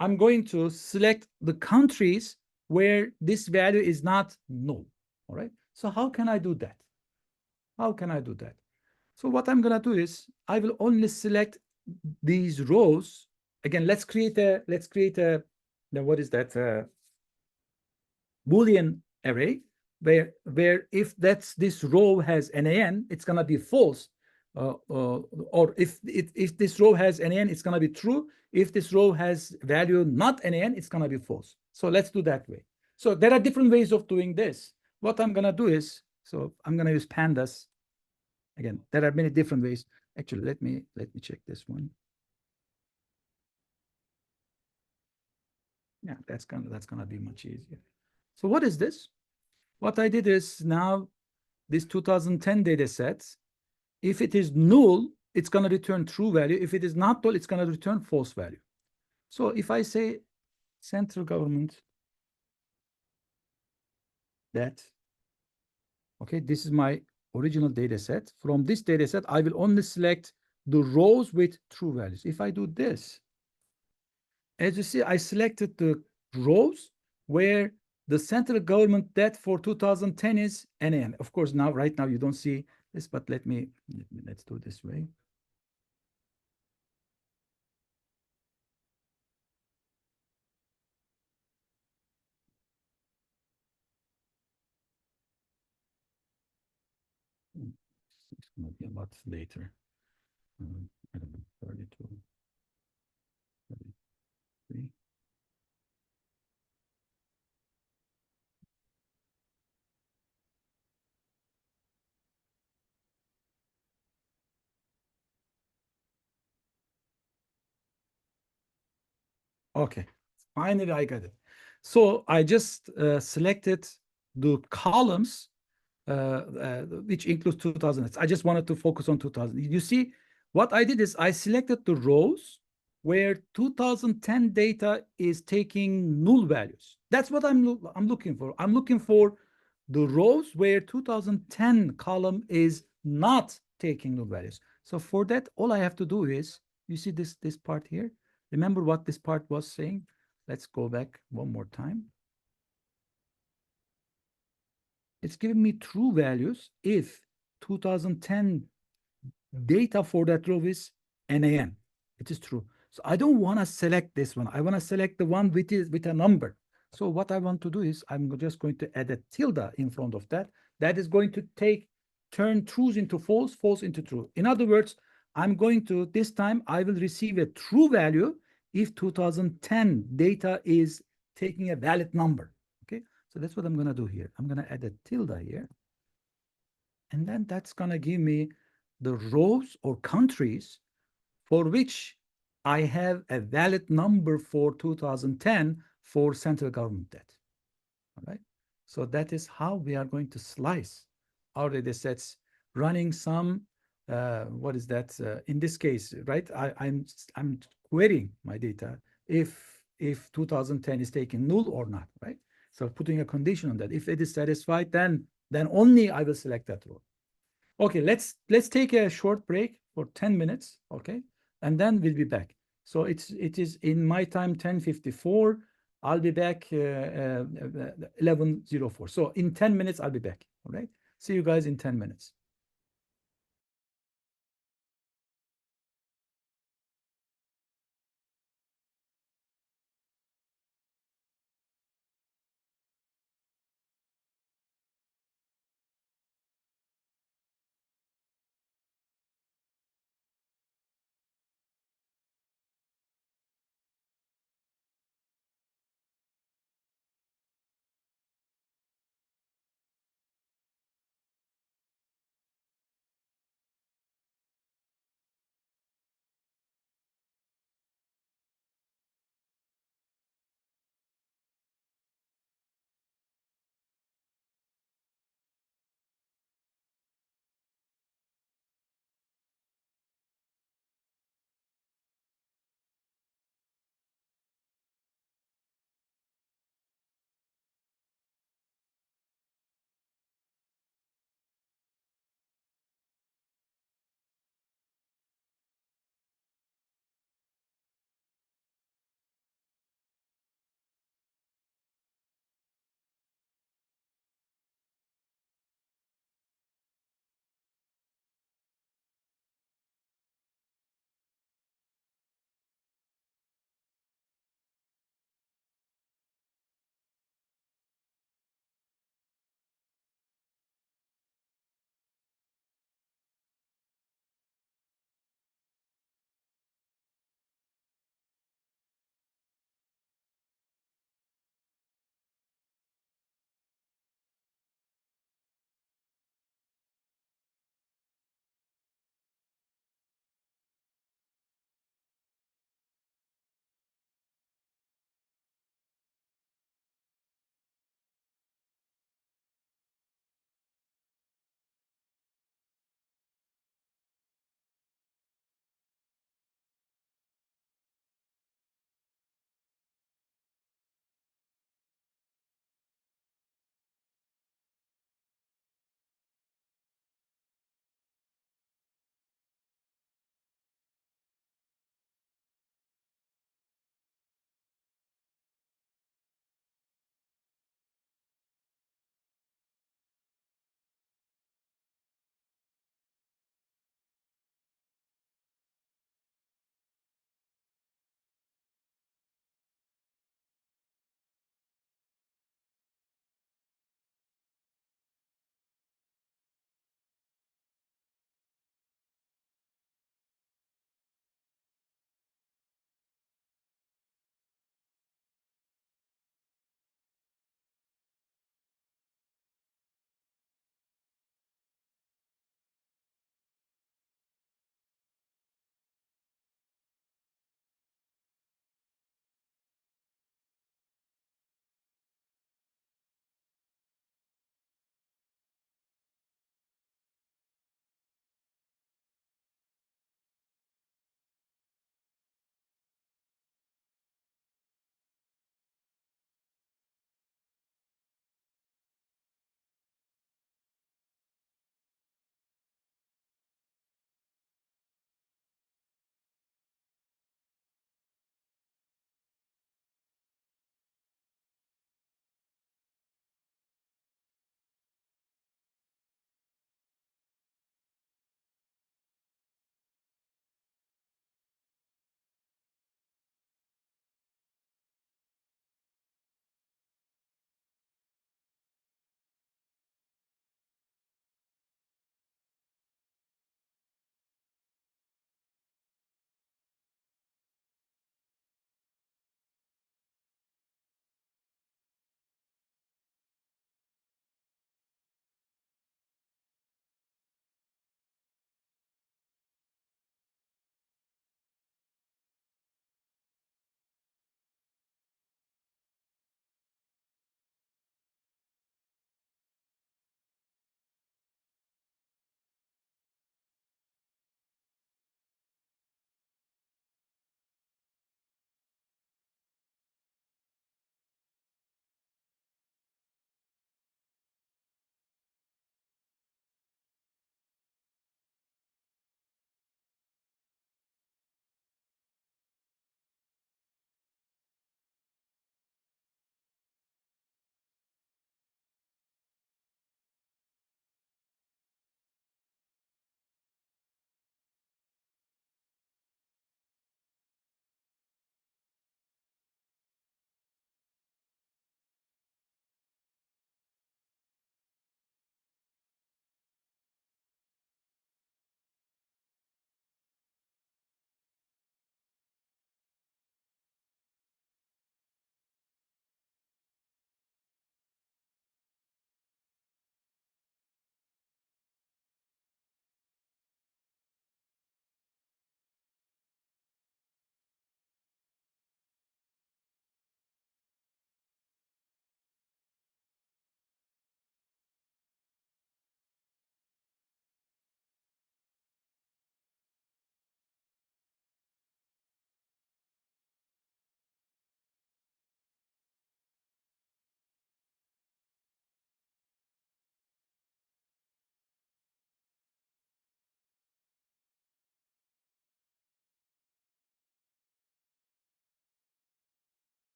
I'm going to select the countries where this value is not null, all right? So how can I do that? How can I do that? So what I'm gonna do is I will only select these rows. Again, let's create a what is that? Boolean array where if this row has NaN, it's gonna be false. Or if this row has NaN, it's gonna be true. If this row has value not NaN, it's gonna be false. So let's do that way. So there are different ways of doing this. What I'm gonna do is, so I'm gonna use pandas. Again, there are many different ways. Actually, let me check this one. Yeah, that's gonna be much easier. So what is this? What I did is now this 2010 data set, if it is null, it's going to return true value. If it is not null, it's going to return false value. So if I say central government debt, okay, this is my original data set. From this data set, I will only select the rows with true values. If I do this, as you see, I selected the rows where the central government debt for 2010 is NaN. Of course, now right now you don't see this, but let's do it this way. It's going to be a lot later. I don't know, 32, 33. Okay, finally I got it. So I just selected the columns which includes 2000. I just wanted to focus on 2000. You see, what I did is I selected the rows where 2010 data is taking null values. That's what I'm looking for. I'm looking for the rows where 2010 column is not taking the values. So for that, all I have to do is, you see this part here? Remember what this part was saying? Let's go back one more time. It's giving me true values if 2010 data for that row is NaN. It is true. So I don't want to select this one. I want to select the one with a number. So what I want to do is I'm just going to add a tilde in front of that. That is going to turn trues into false, false into true. In other words, I'm going to, this time I will receive a true value if 2010 data is taking a valid number. Okay, so that's what I'm going to do here. I'm going to add a tilde here. And then that's going to give me the rows or countries for which I have a valid number for 2010 for central government debt. All right. So that is how we are going to slice our data sets running some, what is that? In this case, right? I'm querying my data if 2010 is taken null or not, right? So putting a condition on that. If it is satisfied, then only I will select that row. Okay, let's take a short break for 10 minutes, okay? And then we'll be back. So it is in my time 10:54. I'll be back 11:04. So in 10 minutes, I'll be back, all right? See you guys in 10 minutes.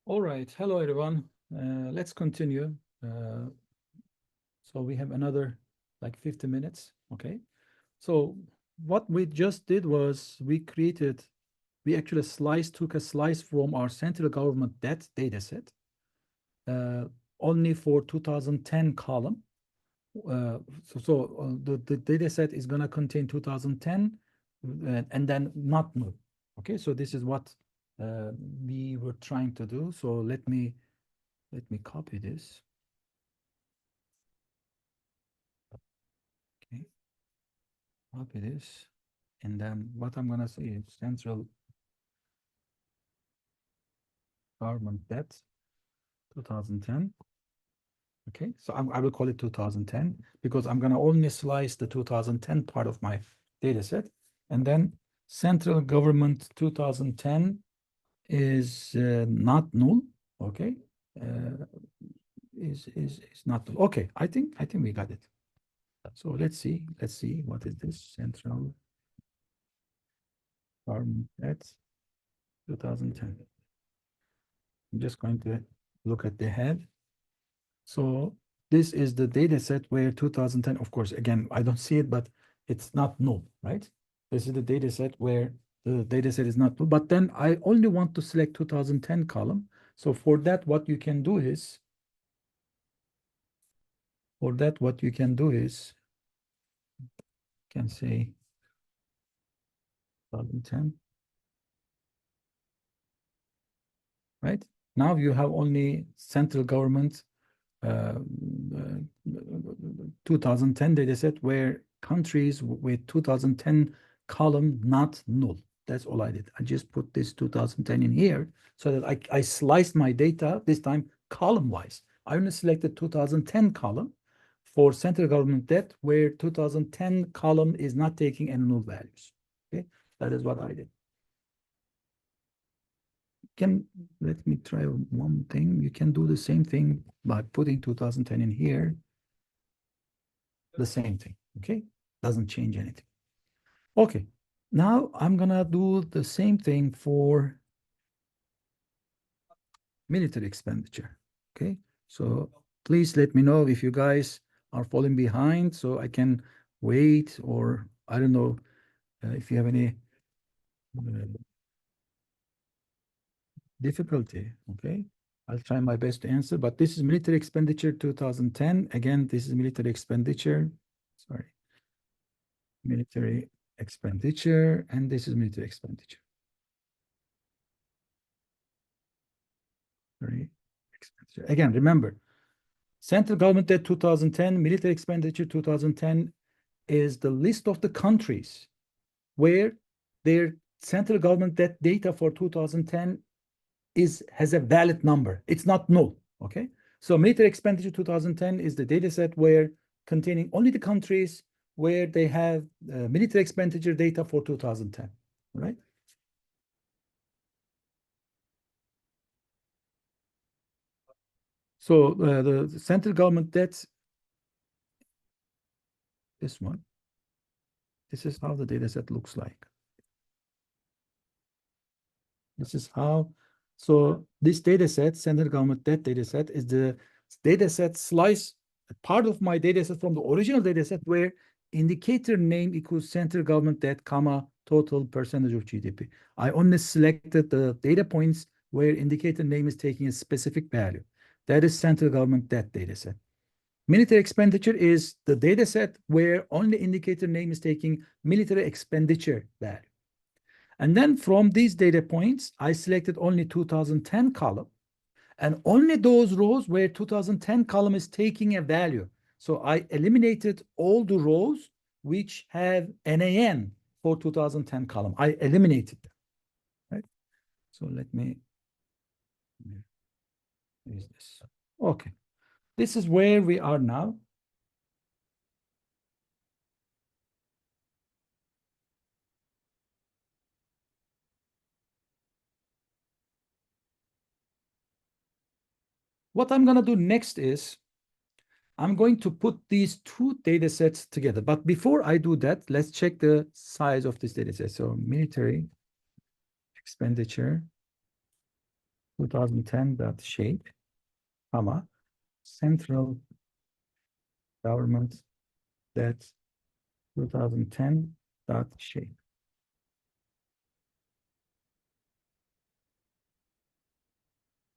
All right. Hello, everyone. Let's continue. So we have another like 50 minutes. Okay. So what we just did was we actually took a slice from our central government debt data set, uh, only for 2010 column. The data set is going to contain 2010 and then not new. Okay. So this is what we were trying to do. So let me copy this. Okay, copy this. And then what I'm gonna say is central government debt 2010. Okay, so I will call it 2010 because I'm gonna only slice the 2010 part of my data set. And then central government 2010 is not null. Okay, uh, is not null. Okay, I think we got it. So let's see what is this central government debt 2010. I'm just going to look at the head. So this is the data set where 2010, of course, again, I don't see it, but it's not null, right? This is the data set where the data set is not null, but then I only want to select 2010 column. So for that, what you can do is, you can say 2010, right? Now you have only central government 2010 dataset where countries with 2010 column not null. That's all I did. I just put this 2010 in here so that I sliced my data this time column wise. I only selected 2010 column for central government debt where 2010 column is not taking any null values. Okay, that is what I did. Let me try one thing. You can do the same thing by putting 2010 in here. The same thing. Okay, doesn't change anything. Okay, now I'm gonna do the same thing for military expenditure. Okay, so please let me know if you guys are falling behind so I can wait, or I don't know if you have any difficulty. Okay, I'll try my best to answer, but this is military expenditure 2010. Again, this is military expenditure. Sorry, military expenditure, and this is military expenditure. Military expenditure. Again, remember, central government debt 2010, military expenditure 2010 is the list of the countries where their central government debt data for 2010 has a valid number. It's not null. Okay. So military expenditure 2010 is the data set where containing only the countries where they have military expenditure data for 2010. Right. So the central government debt, this one, this is how the data set looks like. This is how, so this data set, central government debt data set, is the data set slice, part of my data set from the original data set where indicator name equals central government debt, comma, total percentage of GDP. I only selected the data points where indicator name is taking a specific value. That is central government debt data set. Military expenditure is the data set where only indicator name is taking military expenditure value. And then from these data points, I selected only 2010 column and only those rows where 2010 column is taking a value. So I eliminated all the rows which have NAN for 2010 column. I eliminated them, right? So let me use this. Okay, this is where we are now. What I'm going to do next is I'm going to put these two data sets together. But before I do that, let's check the size of this data set. So military expenditure 2010 dot shape, comma, central government debt 2010 dot shape.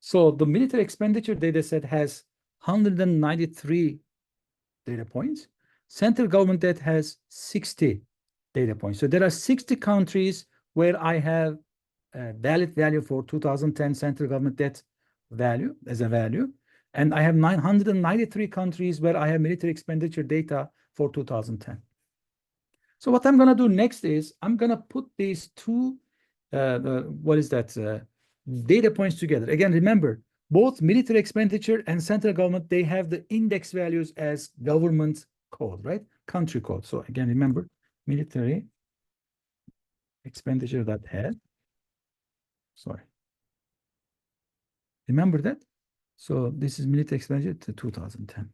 So the military expenditure data set has 193 data points. Central government debt has 60 data points. So there are 60 countries where I have a valid value for 2010 central government debt value as a value. And I have 993 countries where I have military expenditure data for 2010. So what I'm going to do next is I'm going to put these two, data points together. Again, remember, both military expenditure and central government, they have the index values as government code, right? Country code. So again, remember, military expenditure that had, sorry. Remember that? So this is military expenditure to 2010.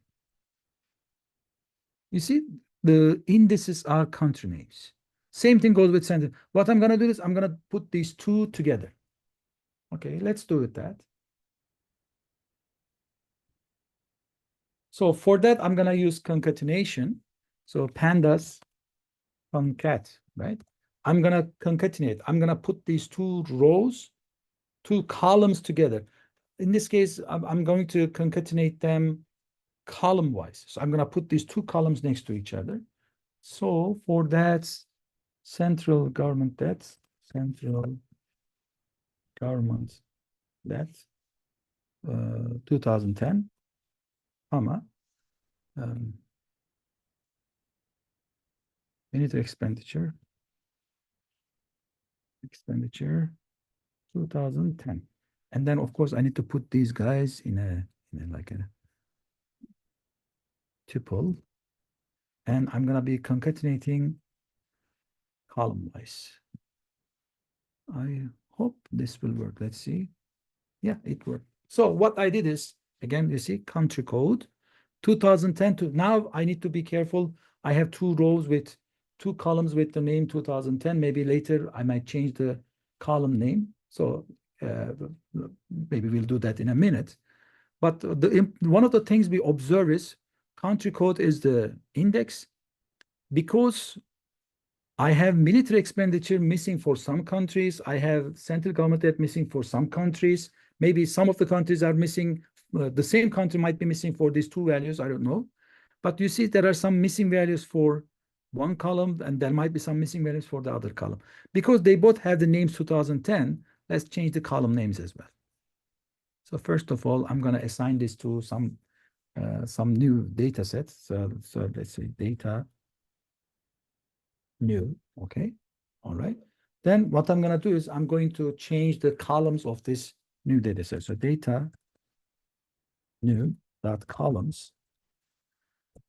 You see, the indices are country names. Same thing goes with center. What I'm going to do is I'm going to put these two together. Okay, let's do it that. So for that, I'm going to use concatenation. So pandas concat, right? I'm going to concatenate. I'm going to put these two rows, two columns together. In this case, I'm going to concatenate them column-wise. So I'm going to put these two columns next to each other. So for that, central government debt, central government debt, 2010, comma, military expenditure 2010. And then of course I need to put these guys in a like a tuple, and I'm going to be concatenating column wise. I hope this will work. Let's see. Yeah, it worked. So what I did is, again, you see country code 2010 to now. I need to be careful. I have two rows with two columns with the name 2010. Maybe later I might change the column name. So maybe we'll do that in a minute. But one of the things we observe is country code is the index, because I have military expenditure missing for some countries. I have central government debt missing for some countries. Maybe some of the countries are missing. The same country might be missing for these two values. I don't know. But you see, there are some missing values for one column, and there might be some missing values for the other column. Because they both have the names 2010, let's change the column names as well. So first of all, I'm going to assign this to some new data sets. So let's say data new, okay, all right. Then what I'm going to do is I'm going to change the columns of this new data set. So data new dot columns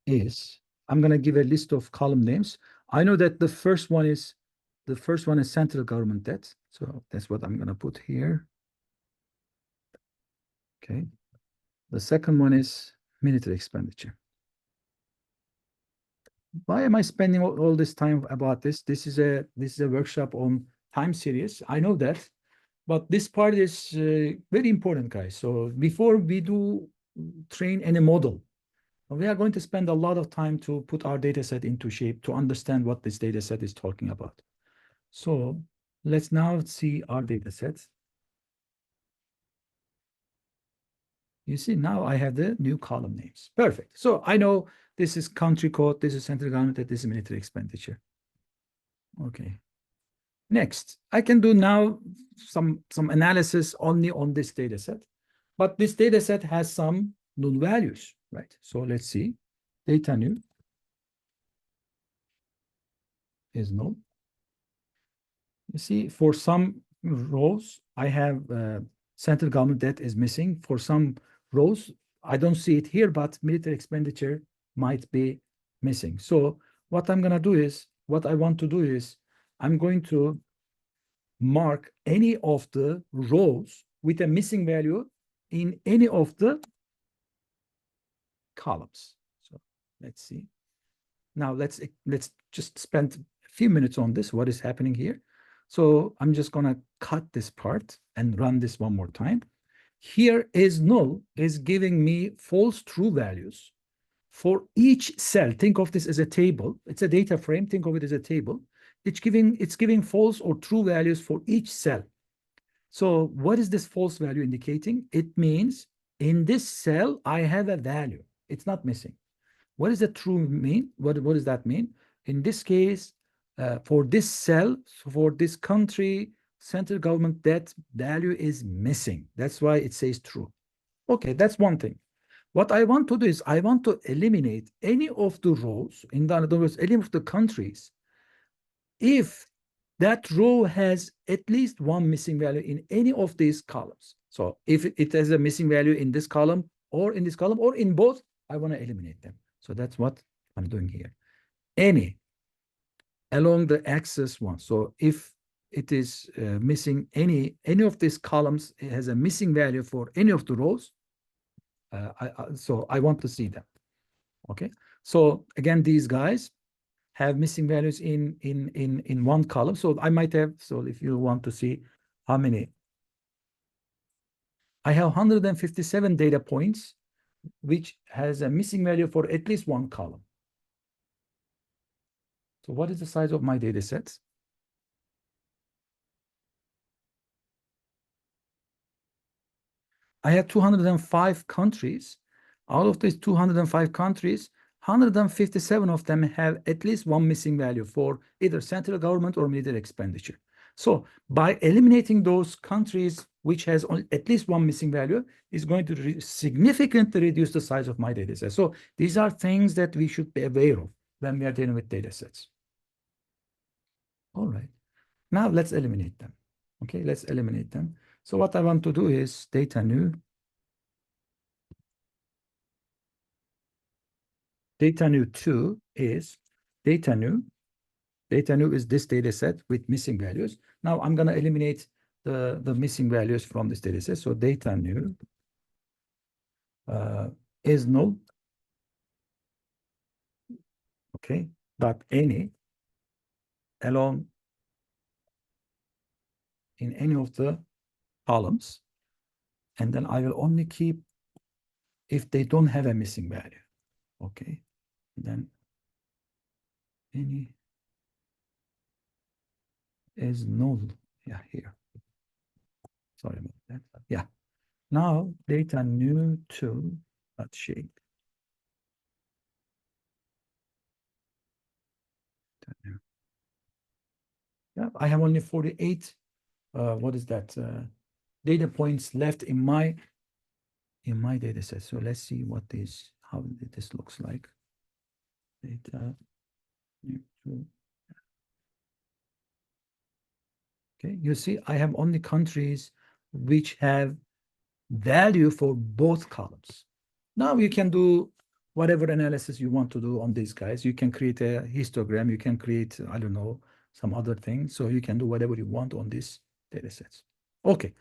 is, I'm going to give a list of column names. I know that the first one is central government debt. So that's what I'm going to put here. Okay. The second one is military expenditure. Why am I spending all this time about this? This is a workshop on time series. I know that, but this part is very important, guys. So before we do train any model, we are going to spend a lot of time to put our data set into shape to understand what this data set is talking about. So let's now see our data sets. You see, now I have the new column names. Perfect. So I know this is country code, this is central government, this is military expenditure. Okay. Next, I can do now some analysis only on this data set, but this data set has some null values, right? So let's see. Data new is null. You see, for some rows, I have central government debt is missing. For some rows, I don't see it here, but military expenditure might be missing. So what I'm going to do is, what I want to do is, I'm going to mark any of the rows with a missing value in any of the columns. So let's see. Now let's just spend a few minutes on this. What is happening here? So I'm just going to cut this part and run this one more time. Here is null is giving me false true values for each cell. Think of this as a table. It's a data frame. Think of it as a table. It's giving false or true values for each cell. So what is this false value indicating? It means in this cell, I have a value. It's not missing. What does the true mean? What does that mean? In this case, for this cell, for this country, central government, that value is missing. That's why it says true. Okay, that's one thing. What I want to do is I want to eliminate any of the rows, in other words, any of the countries, if that row has at least one missing value in any of these columns. So if it has a missing value in this column or in this column or in both, I want to eliminate them. So that's what I'm doing here. Any along the axis one. So if it is missing any of these columns, it has a missing value for any of the rows. So I want to see them. Okay. So again, these guys have missing values in one column. So I might have, so if you want to see how many, I have 157 data points, which has a missing value for at least one column. So what is the size of my data sets? I have 205 countries. Out of these 205 countries, 157 of them have at least one missing value for either central government or military expenditure. So by eliminating those countries which has at least one missing value is going to significantly reduce the size of my data set. So these are things that we should be aware of when we are dealing with data sets. All right. Now let's eliminate them. Okay, let's eliminate them. So what I want to do is data new. Data new 2 is data new. Data new is this data set with missing values. Now I'm going to eliminate the missing values from this data set. So data new is null. Okay, dot any along in any of the columns. And then I will only keep if they don't have a missing value. Okay, then any is null. Yeah, here. Sorry about that. Yeah. Now data new to dot shape. Yeah, I have only 48. What is that? Data points left in my data set. So let's see what how this looks like. Data new to. Okay, you see, I have only countries which have value for both columns. Now you can do whatever analysis you want to do on these guys. You can create a histogram. You can create, I don't know, some other thing. So you can do whatever you want on these data sets. Okay,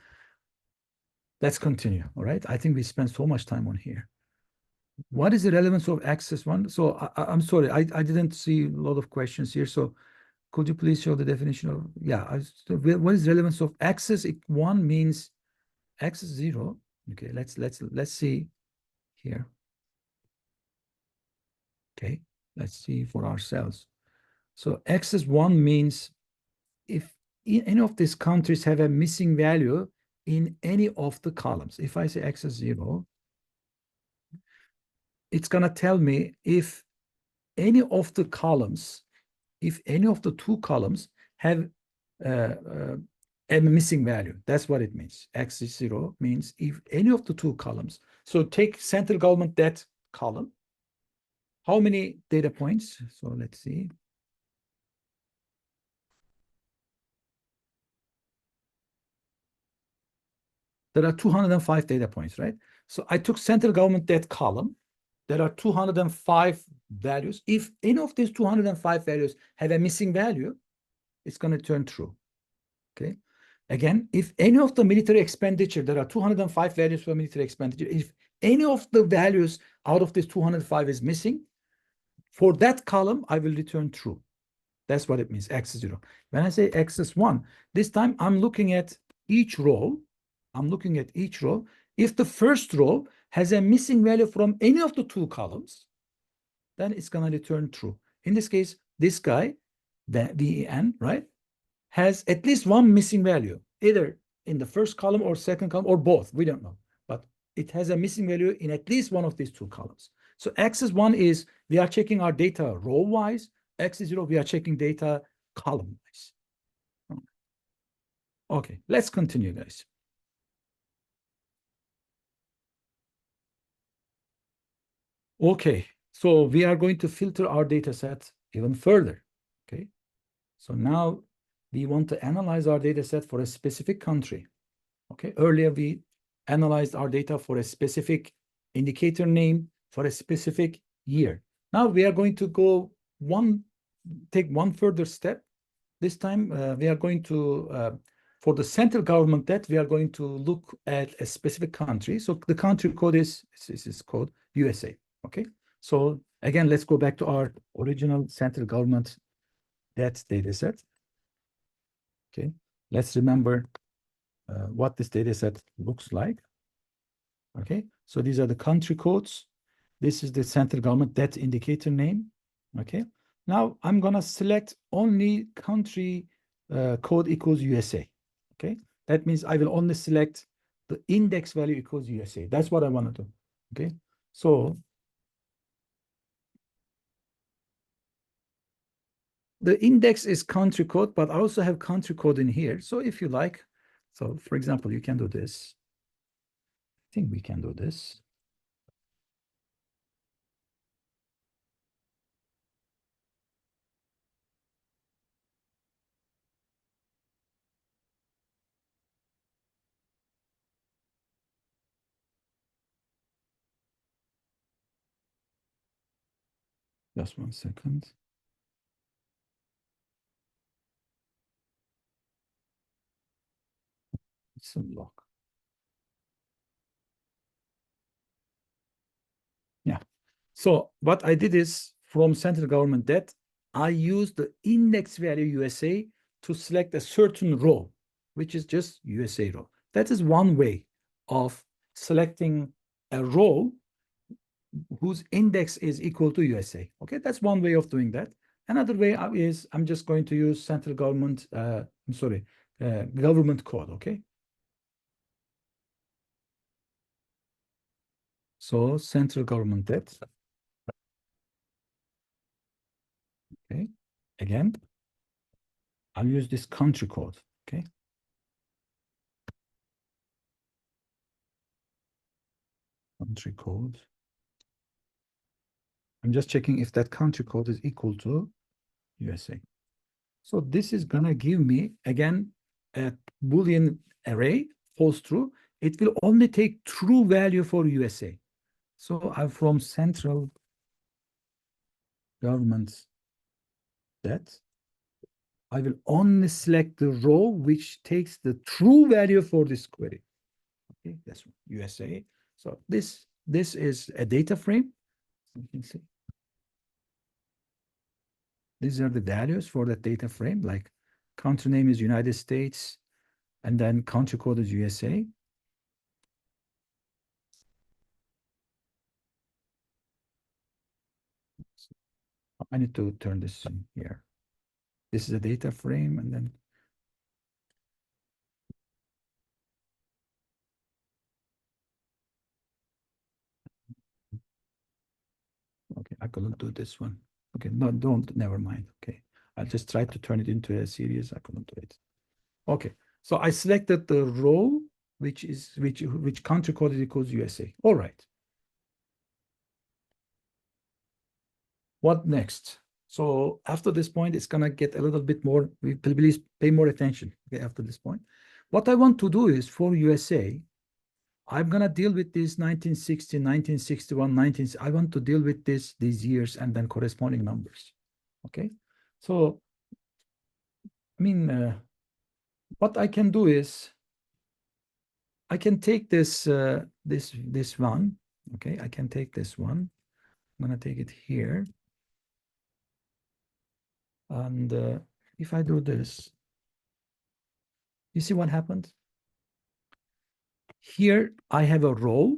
let's continue. All right, I think we spent so much time on here. What is the relevance of axis one? So I'm sorry, I didn't see a lot of questions here. So could you please show the definition of, yeah, what is relevance of axis? One means axis 0. Okay, let's see here. Okay, let's see for ourselves. So axis 1 means if any of these countries have a missing value in any of the columns. If I say axis 0, it's going to tell me if any of the columns, if any of the two columns have a missing value. That's what it means. Axis 0 means if any of the two columns. So take central government debt column. How many data points? So let's see. There are 205 data points, right? So I took central government debt column. There are 205 values. If any of these 205 values have a missing value, it's going to turn true. Okay. Again, if any of the military expenditure, there are 205 values for military expenditure. If any of the values out of this 205 is missing, for that column, I will return true. That's what it means, axis 0. When I say axis 1, this time I'm looking at each row. I'm looking at each row. If the first row has a missing value from any of the two columns, then it's going to return true. In this case, this guy, the VEN, right, has at least one missing value, either in the first column or second column or both. We don't know, but it has a missing value in at least one of these two columns. So axis 1 is we are checking our data row-wise. Axis 0, we are checking data column-wise. Okay, let's continue, guys. Okay, so we are going to filter our data set even further. Okay, so now we want to analyze our data set for a specific country. Okay, earlier we analyzed our data for a specific indicator name for a specific year. Now we are going to take one further step. This time we are going to, for the central government debt, we are going to look at a specific country. So the country code is called USA. Okay, so again, let's go back to our original central government debt data set. Okay, let's remember what this data set looks like. Okay, so these are the country codes. This is the central government debt indicator name. Okay, now I'm gonna select only country code equals USA. Okay, that means I will only select the index value equals USA. That's what I want to do. Okay, so the index is country code, but I also have country code in here. So if you like, so for example, you can do this. I think we can do this. Just 1 second. It's a block. Yeah. So what I did is from central government debt, I used the index value USA to select a certain row, which is just USA row. That is one way of selecting a row whose index is equal to USA. Okay, that's one way of doing that. Another way is I'm just going to use central government, government code, okay? So central government debt. Okay, again, I'll use this country code, okay? Country code. I'm just checking if that country code is equal to USA. So this is gonna give me, again, a Boolean array, false true. It will only take true value for USA. So I'm from central government debt. I will only select the row which takes the true value for this query. Okay, that's USA. So this is a data frame. You can see. These are the values for that data frame, like country name is United States, and then country code is USA. I need to turn this in here. This is a data frame, and then okay, I couldn't do this one. Okay, no, never mind. Okay, I just tried to turn it into a series. I couldn't do it. Okay, so I selected the row which country code is equals USA. All right. What next? So after this point, it's gonna get a little bit more. Please pay more attention. Okay, after this point, what I want to do is for USA, I'm gonna deal with this 1960, 1961, 19. I want to deal with these years and then corresponding numbers. Okay, so I mean, what I can do is I can take this this one. Okay, I can take this one. I'm gonna take it here, and if I do this, you see what happened? Here I have a row.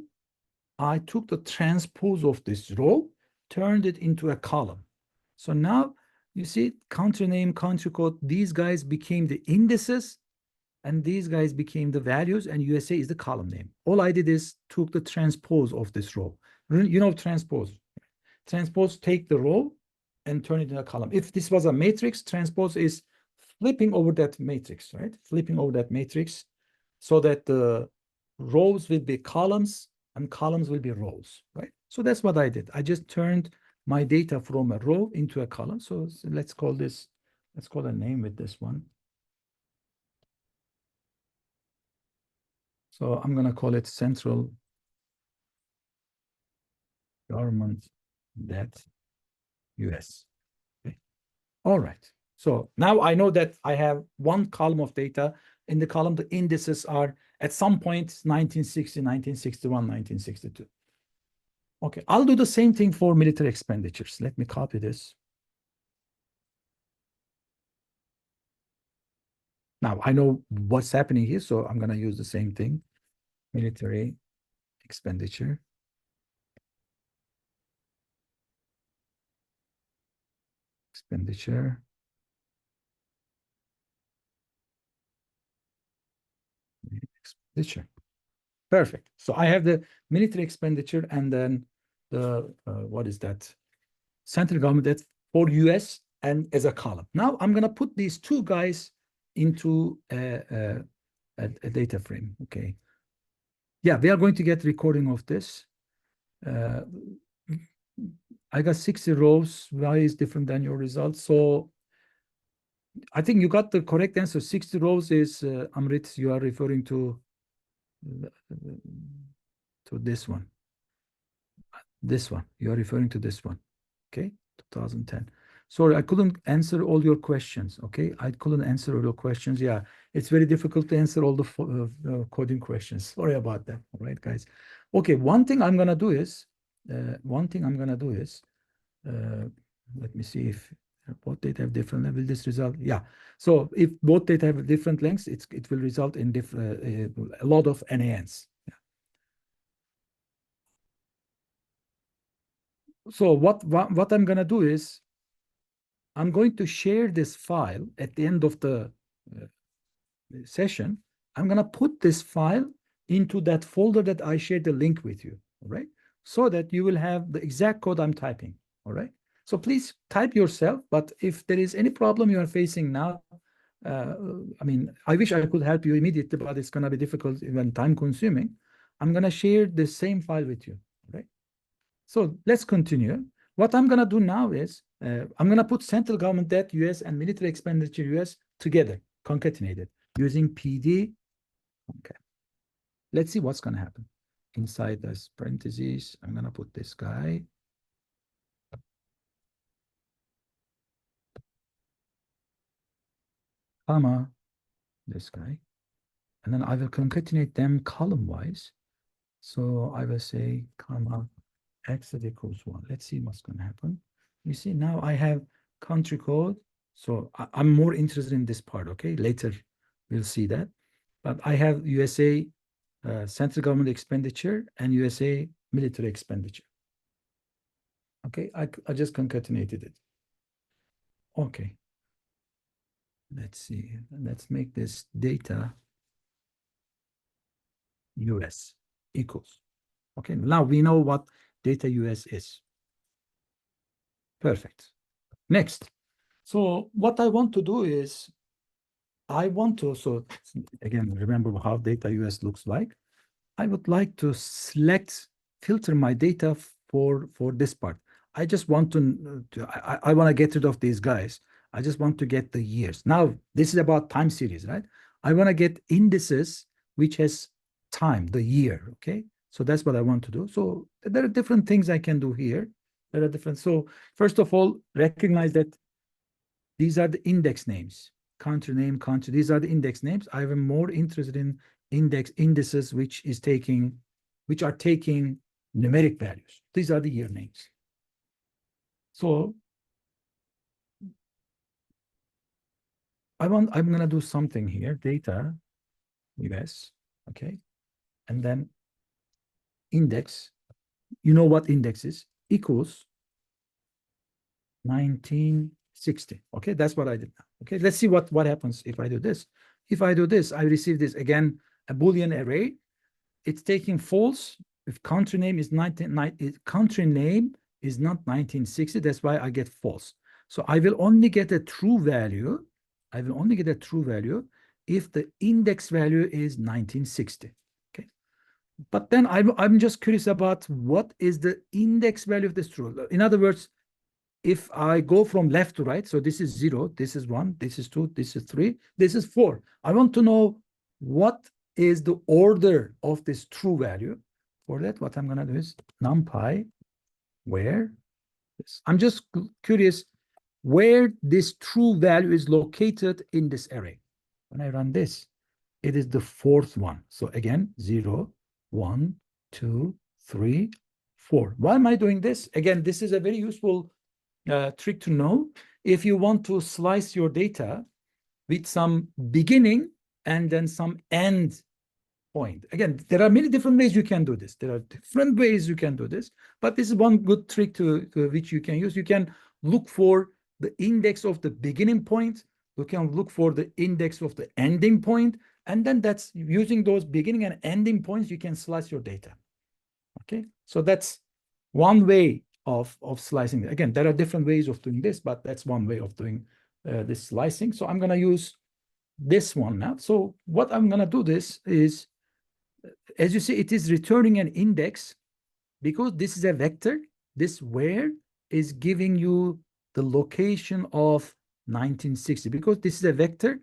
I took the transpose of this row, turned it into a column. So now you see country name, country code, these guys became the indices and these guys became the values and USA is the column name. All I did is took the transpose of this row. You know transpose. Transpose take the row and turn it into a column. If this was a matrix, transpose is flipping over that matrix, right? Flipping over that matrix so that the rows will be columns and columns will be rows, right? So that's what I did. I just turned my data from a row into a column. So let's call a name with this one. So I'm going to call it central government debt US. Okay. All right. So now I know that I have one column of data. In the column, the indices are at some point 1960, 1961, 1962. Okay, I'll do the same thing for military expenditures. Let me copy this. Now I know what's happening here, so I'm going to use the same thing. Military expenditure. Expenditure. Expenditure. Perfect. So I have the military expenditure and then the, what is that? Central government debt for US and as a column. Now I'm going to put these two guys into a data frame. Okay. Yeah, we are going to get recording of this. I got 60 rows. Why is different than your results? So I think you got the correct answer. 60 rows is, Amrit, you are referring to this one. This one. You are referring to this one. Okay, 2010. Sorry, I couldn't answer all your questions. Okay, I couldn't answer all your questions. Yeah, it's very difficult to answer all the coding questions. Sorry about that. All right, guys. Okay, one thing I'm gonna do is, let me see if both data have different level. This result, yeah. So if both data have different lengths, it will result in a lot of NANs. Yeah. So what I'm gonna do is I'm going to share this file at the end of the session. I'm going to put this file into that folder that I shared the link with you, all right? So that you will have the exact code I'm typing, all right? So please type yourself, but if there is any problem you are facing now, I mean, I wish I could help you immediately, but it's going to be difficult, even time consuming. I'm going to share the same file with you, right? So let's continue. What I'm going to do now is I'm going to put central government debt US and military expenditure US together, concatenated, using PD. Okay. Let's see what's going to happen. Inside this parentheses, I'm going to put this guy. Comma, this guy. And then I will concatenate them column-wise. So I will say, comma, x that equals 1. Let's see what's going to happen. You see, now I have country code. So I'm more interested in this part, okay? Later, we'll see that. But I have USA central government expenditure and USA military expenditure. Okay, I just concatenated it. Okay. Let's see. Let's make this data US equals. Okay, now we know what data US is. Perfect. Next. So what I want to do is so again, remember how data US looks like. I would like to filter my data for this part. I just want I want to get rid of these guys. I just want to get the years. Now, this is about time series, right? I want to get indices which has time, the year, okay? So that's what I want to do. So there are different things I can do here. There are different. So first of all, recognize that these are the index names, country name, country. These are the index names. I am more interested in indices, which are taking numeric values. These are the year names. So I'm going to do something here, data, US, okay? and then index, you know what index is, equals 1960. Okay, that's what I did now. Okay, let's see what happens if I do this. If I do this, I receive this again, a Boolean array. It's taking false if country name is country name is not 1960. That's why I get false. So I will only get a true value. I will only get a true value if the index value is 1960. Okay. But then I'm just curious about what is the index value of this true. In other words, if I go from left to right, so this is 0, this is 1, this is 2, this is 3, this is 4. I want to know what is the order of this true value. For that, what I'm going to do is numpy where this. I'm just curious where this true value is located in this array. When I run this, it is the fourth one. So again, 0, 1, 2, 3, 4. Why am I doing this? Again, this is a very useful trick to know. If you want to slice your data with some beginning and then some end point. Again, there are many different ways you can do this. There are different ways you can do this, but this is one good trick to which you can use. You can look for the index of the beginning point. You can look for the index of the ending point, and then that's using those beginning and ending points, you can slice your data. Okay, so that's one way of slicing. Again, there are different ways of doing this, but that's one way of doing this slicing. So I'm going to use this one now. So what I'm going to do this is, as you see, it is returning an index because this is a vector. This where is giving you the location of 1960 because this is a vector.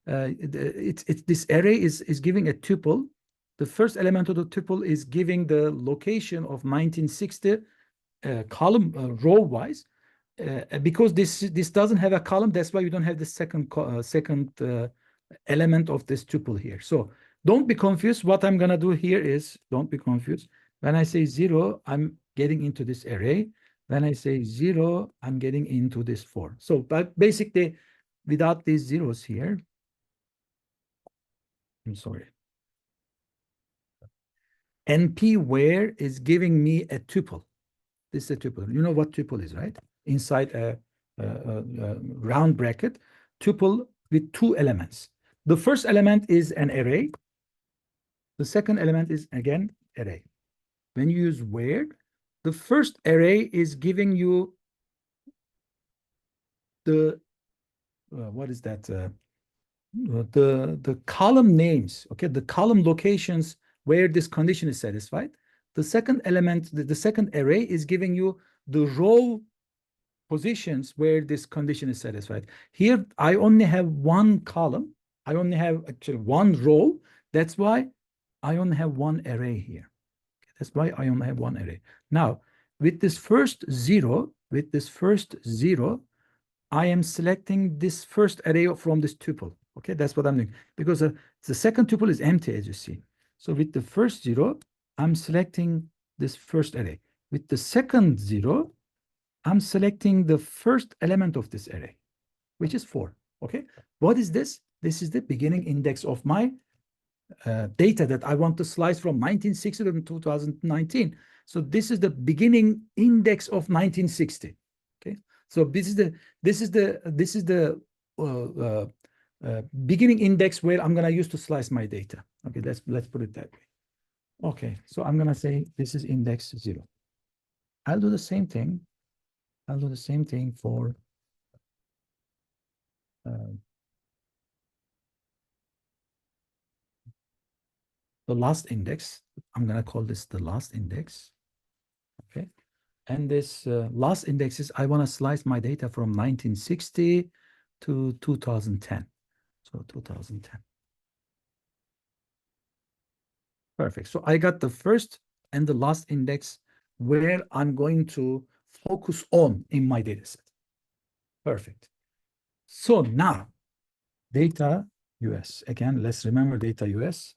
This array is giving a tuple. The first element of the tuple is giving the location of 1960 column row wise. Because this doesn't have a column, that's why you don't have the second element of this tuple here. So don't be confused. What I'm going to do here is, don't be confused. When I say 0, I'm getting into this array. When I say 0, I'm getting into this 4. So but basically, without these zeros here, I'm sorry. NP where is giving me a tuple. This is a tuple. You know what tuple is, right? Inside a round bracket, tuple with two elements. The first element is an array. The second element is, again, array. When you use where, the first array is giving you the, what is that? The column names, okay? The column locations where this condition is satisfied. The second element, the second array is giving you the row positions where this condition is satisfied. Here, I only have one column. I only have actually one row. That's why I only have one array here. That's why I only have one array. Now, with this first 0, I am selecting this first array from this tuple. Okay, that's what I'm doing. Because the second tuple is empty, as you see. So with the first 0, I'm selecting this first array. With the second 0, I'm selecting the first element of this array, which is 4. Okay, what is this? This is the beginning index of my data that I want to slice from 1960 to 2019. So this is the beginning index of 1960. Okay, so this is the beginning index where I'm going to use to slice my data. Okay, let's put it that way. Okay, so I'm going to say this is index 0. I'll do the same thing. I'll do the same thing for the last index. I'm going to call this the last index. Okay. And this last index is, I want to slice my data from 1960 to 2010. So 2010. Perfect. So I got the first and the last index where I'm going to focus on in my data set. Perfect. So now, data US. Again, let's remember data US.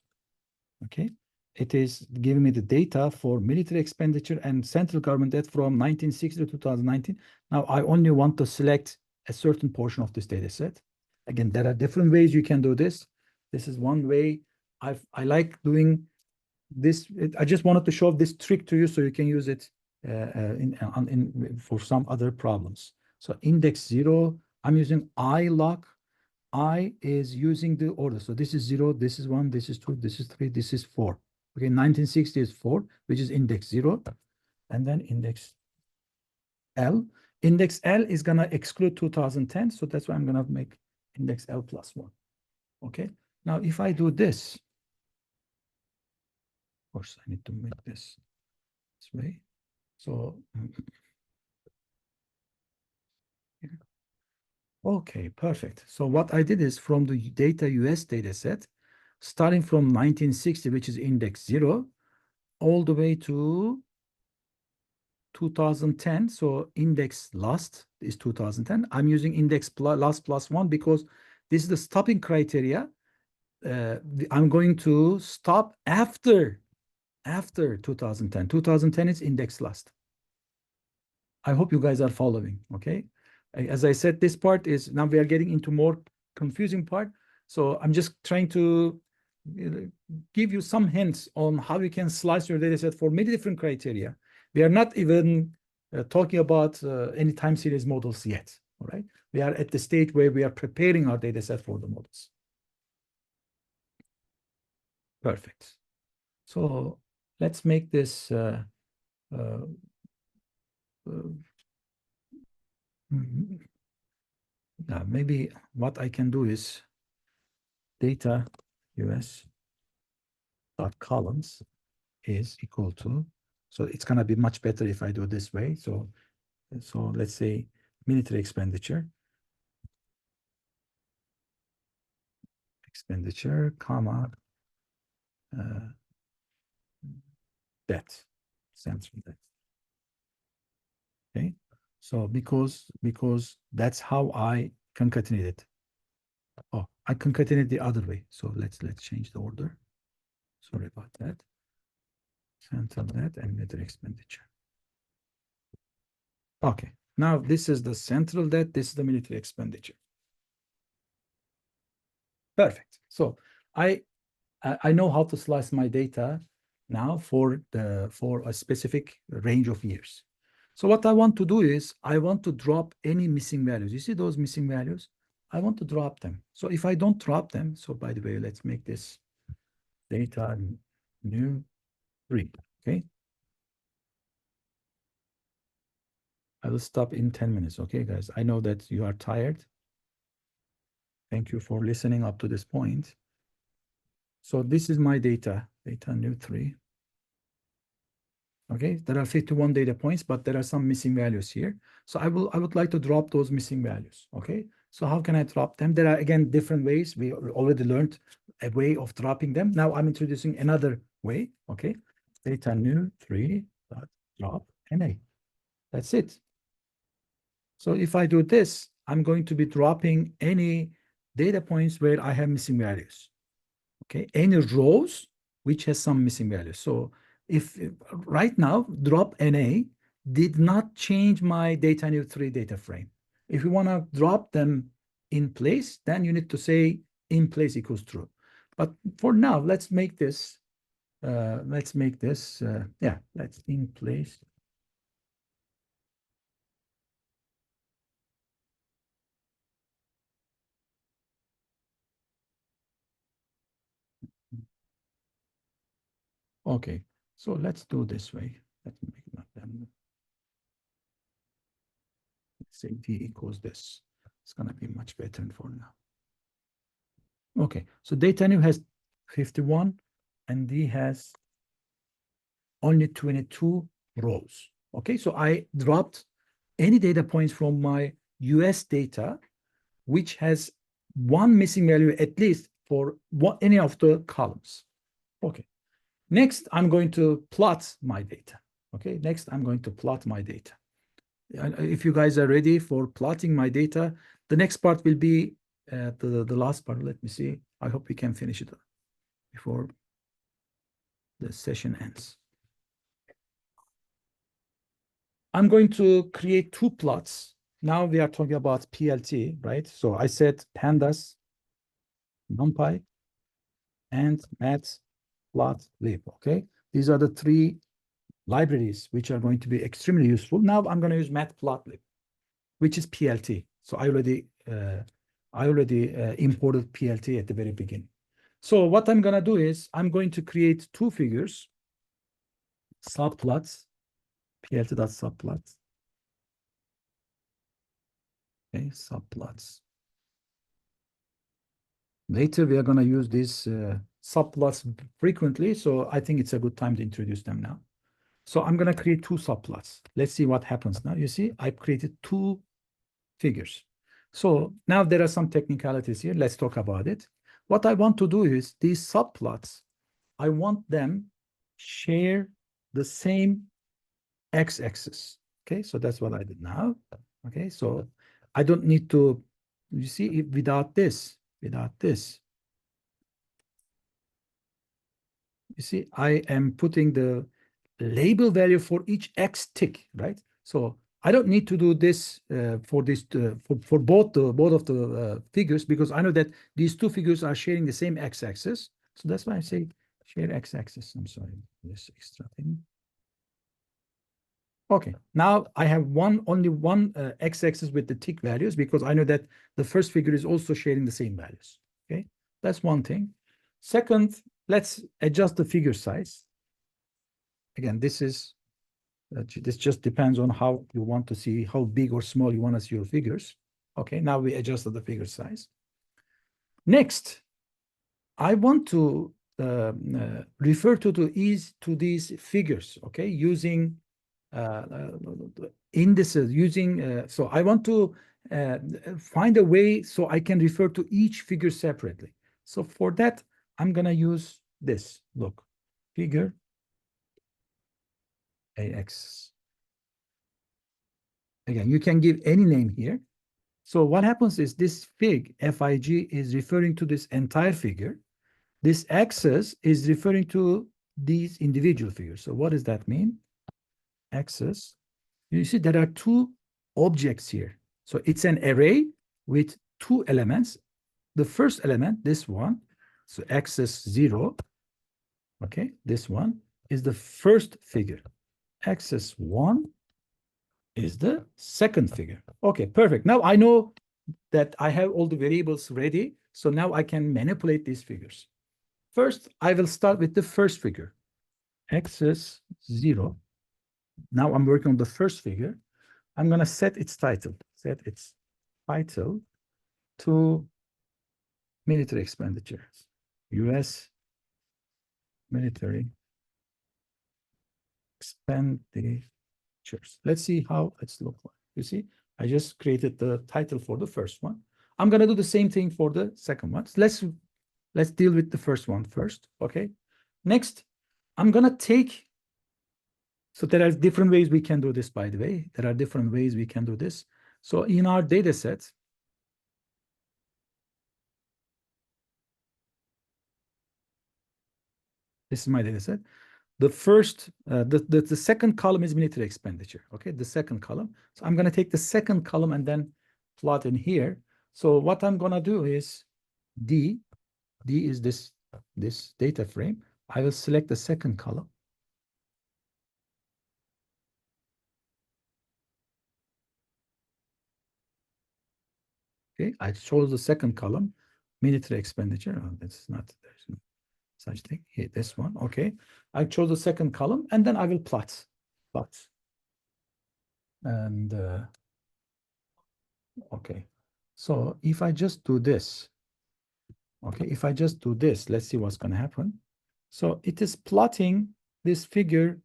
Okay. It is giving me the data for military expenditure and central government debt from 1960 to 2019. Now, I only want to select a certain portion of this data set. Again, there are different ways you can do this. This is one way. I like doing I just wanted to show this trick to you so you can use it for some other problems. So index 0, I'm using I lock. I is using the order. So this is 0, this is 1, this is 2, this is 3, this is 4. Okay, 1960 is 4, which is index 0. And then index L. Index L is going to exclude 2010. So that's why I'm going to make index L plus 1. Okay. Now, if I do this, of course, I need to make this way. So, okay, perfect. So what I did is from the data US data set, starting from 1960, which is index 0, all the way to 2010. So index last is 2010. I'm using index last plus 1 because this is the stopping criteria. I'm going to stop after 2010. 2010 is index last. I hope you guys are following, okay? As I said, this part is, now we are getting into more confusing part. So I'm just trying to give you some hints on how you can slice your data set for many different criteria. We are not even talking about any time series models yet, all right? We are at the stage where we are preparing our data set for the models. Perfect. So let's make this maybe what I can do is data US dot columns is equal to, so it's going to be much better if I do this way. So let's say military expenditure, comma, debt, central debt. Okay. So because that's how I concatenate it. Oh, I concatenate the other way. So let's change the order. Sorry about that. Central debt and military expenditure. Okay. Now this is the central debt. This is the military expenditure. Perfect. So I know how to slice my data now for a specific range of years. So what I want to do is I want to drop any missing values. You see those missing values? I want to drop them. So if I don't drop them, so by the way, let's make this data new 3, okay? I will stop in 10 minutes, okay, guys? I know that you are tired. Thank you for listening up to this point. So this is my data new 3. Okay, there are 51 data points, but there are some missing values here. So I would like to drop those missing values. Okay, so how can I drop them? There are, again, different ways. We already learned a way of dropping them. Now I'm introducing another way. Okay, data new 3 dot drop NA. That's it. So if I do this, I'm going to be dropping any data points where I have missing values. Okay, any rows which has some missing values. So if right now drop NA did not change my data new 3 data frame. If you want to drop them in place, then you need to say in place equals true. But for now, let's make this let's in place. Okay, so let's do this way. Let's make them. Let's say D equals this. It's gonna be much better for now. Okay, so data new has 51 and D has only 22 rows. Okay, so I dropped any data points from my US data, which has one missing value at least for any of the columns. Okay, next I'm going to plot my data. Okay, next I'm going to plot my data. If you guys are ready for plotting my data, the next part will be the last part. Let me see. I hope we can finish it before the session ends. I'm going to create 2 plots. Now we are talking about PLT, right? So I said pandas, NumPy, and math Matplotlib. Okay, these are the three libraries which are going to be extremely useful. Now I'm going to use Matplotlib, which is PLT. So I already imported PLT at the very beginning. So what I'm going to do is I'm going to create two figures, subplots, plt.subplots. Okay, subplots. Later, we are going to use these subplots frequently, so I think it's a good time to introduce them now. So I'm going to create two subplots. Let's see what happens now. You see, I've created two figures. So now there are some technicalities here. Let's talk about it. What I want to do is these subplots, I want them share the same x-axis. Okay, so that's what I did now. Okay, so I don't need to, you see, without this, you see, I am putting the label value for each x tick, right? So I don't need to do this for both of the figures, because I know that these two figures are sharing the same x-axis. So that's why I say share x-axis. I'm sorry, this extra thing. Okay, now I have only one x-axis with the tick values, because I know that the first figure is also sharing the same values. Okay, that's one thing. Second, let's adjust the figure size. Again, this just depends on how you want to see, how big or small you want to see your figures. Okay, now we adjusted the figure size. Next, I want to refer to these figures, okay, using indices, using, so I want to find a way so I can refer to each figure separately. So for that, I'm going to use this. Look, figure AX. Again, you can give any name here. So what happens is this fig, FIG, is referring to this entire figure. This axis is referring to these individual figures. So what does that mean? Axis. You see there are two objects here. So it's an array with two elements. The first element, this one, so axis 0, okay, this one is the first figure. Axis 1 is the second figure. Okay, perfect. Now I know that I have all the variables ready. So now I can manipulate these figures. First, I will start with the first figure, axis 0. Now I'm working on the first figure. I'm going to set its title to military expenditures, US military expenditures. Let's see how it's look like. You see, I just created the title for the first one. I'm going to do the same thing for the second one. So let's deal with the first one first. Okay. Next, I'm going to take, so there are different ways we can do this, by the way. There are different ways we can do this. So in our data set, this is my data set. The first, the second column is military expenditure. Okay, the second column. So I'm going to take the second column and then plot in here. So what I'm going to do is D is this data frame. I will select the second column. Okay, I chose the second column, military expenditure. Oh, that's not, there's no such thing. Here, this one. Okay, I chose the second column, and then I will plot. And okay, so if I just do this, okay, if I just do this, let's see what's going to happen. So it is plotting this figure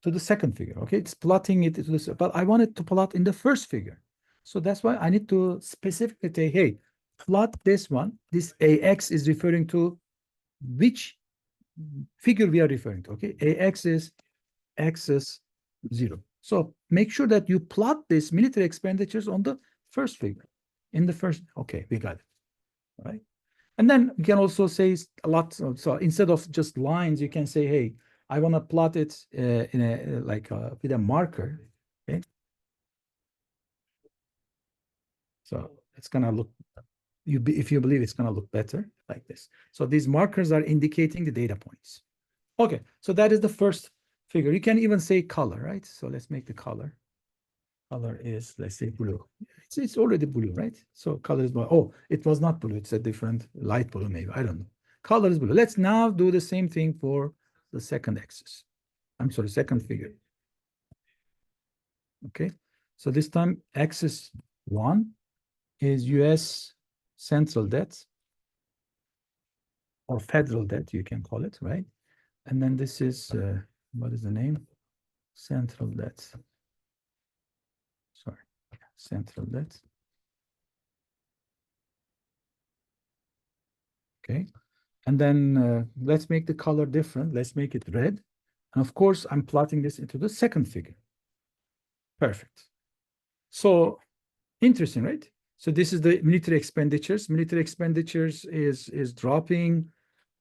to the second figure. Okay, it's plotting it to this, but I want it to plot in the first figure. So that's why I need to specifically say, hey, plot this one. This AX is referring to which figure we are referring to. Okay, AX is axis 0. So make sure that you plot this military expenditures on the first figure. In the first, okay, we got it. All right. And then you can also say a lot. So instead of just lines, you can say, hey, I want to plot it in a with a marker. Okay. So it's gonna look, if you believe it's gonna look better like this. So these markers are indicating the data points. Okay, so that is the first figure. You can even say color, right? So let's make the color. Color is, let's say, blue. It's already blue, right? So color is blue. Oh, it was not blue. It's a different light blue, maybe. I don't know. Color is blue. Let's now do the same thing for the second axis. I'm sorry, second figure. Okay, so this time axis 1 is US central debt or federal debt, you can call it, right? And then this is, what is the name? Central debt. Sorry, central debt. Okay, and then let's make the color different. Let's make it red. And of course, I'm plotting this into the second figure. Perfect. So interesting, right? So this is the military expenditures. Military expenditures is dropping.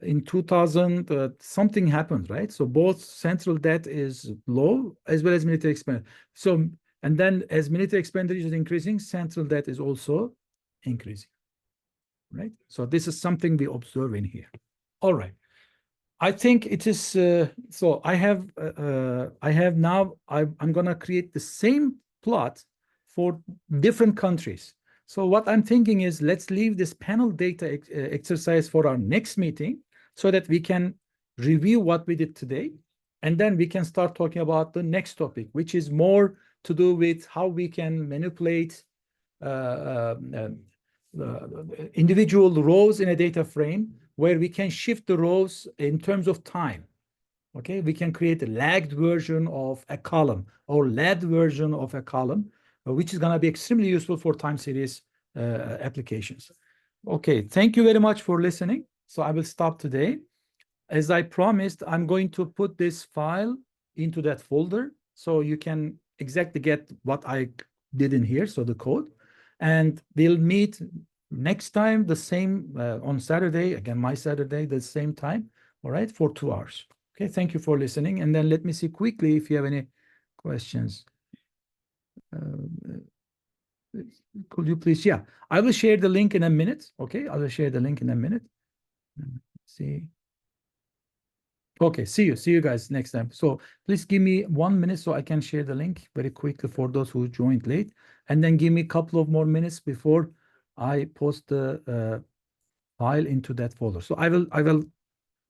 In 2000, something happened, right? So both central debt is low as well as military expenditure. So, and then as military expenditure is increasing, central debt is also increasing, right? So this is something we observe in here. All right. I think it is, so I have now, I'm gonna create the same plot for different countries. So what I'm thinking is let's leave this panel data exercise for our next meeting so that we can review what we did today. And then we can start talking about the next topic, which is more to do with how we can manipulate individual rows in a data frame where we can shift the rows in terms of time. Okay, we can create a lagged version of a column or lagged version of a column, which is going to be extremely useful for time series applications. Okay, thank you very much for listening. So I will stop today. As I promised, I'm going to put this file into that folder so you can exactly get what I did in here, so the code. And we'll meet next time the same on Saturday, again, my Saturday, the same time, all right, for 2 hours. Okay, thank you for listening. And then let me see quickly if you have any questions. Could you please, yeah, I will share the link in a minute. Okay, I will share the link in a minute. Let's see. Okay, see you guys next time. So please give me 1 minute so I can share the link very quickly for those who joined late, and then give me a couple of more minutes before I post the file into that folder. So I will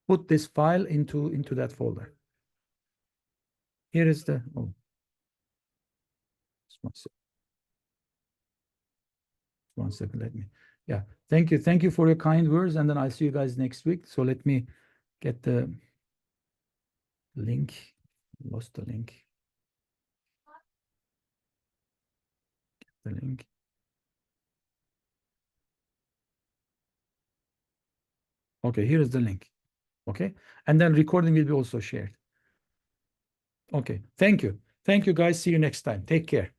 put this file into that folder. Here is the just 1 second. Let me, yeah. Thank you for your kind words, and then I'll see you guys next week. So let me get the link. Lost the link. Get the link. Okay, here is the link. Okay, and then recording will be also shared. Okay, thank you guys. See you next time. Take care.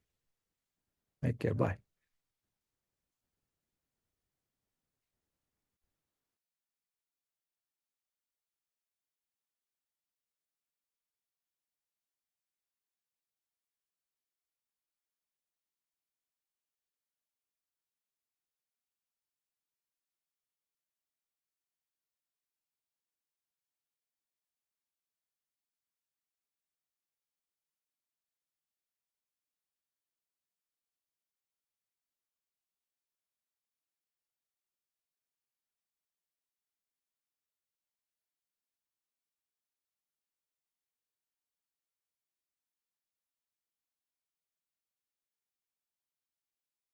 Bye.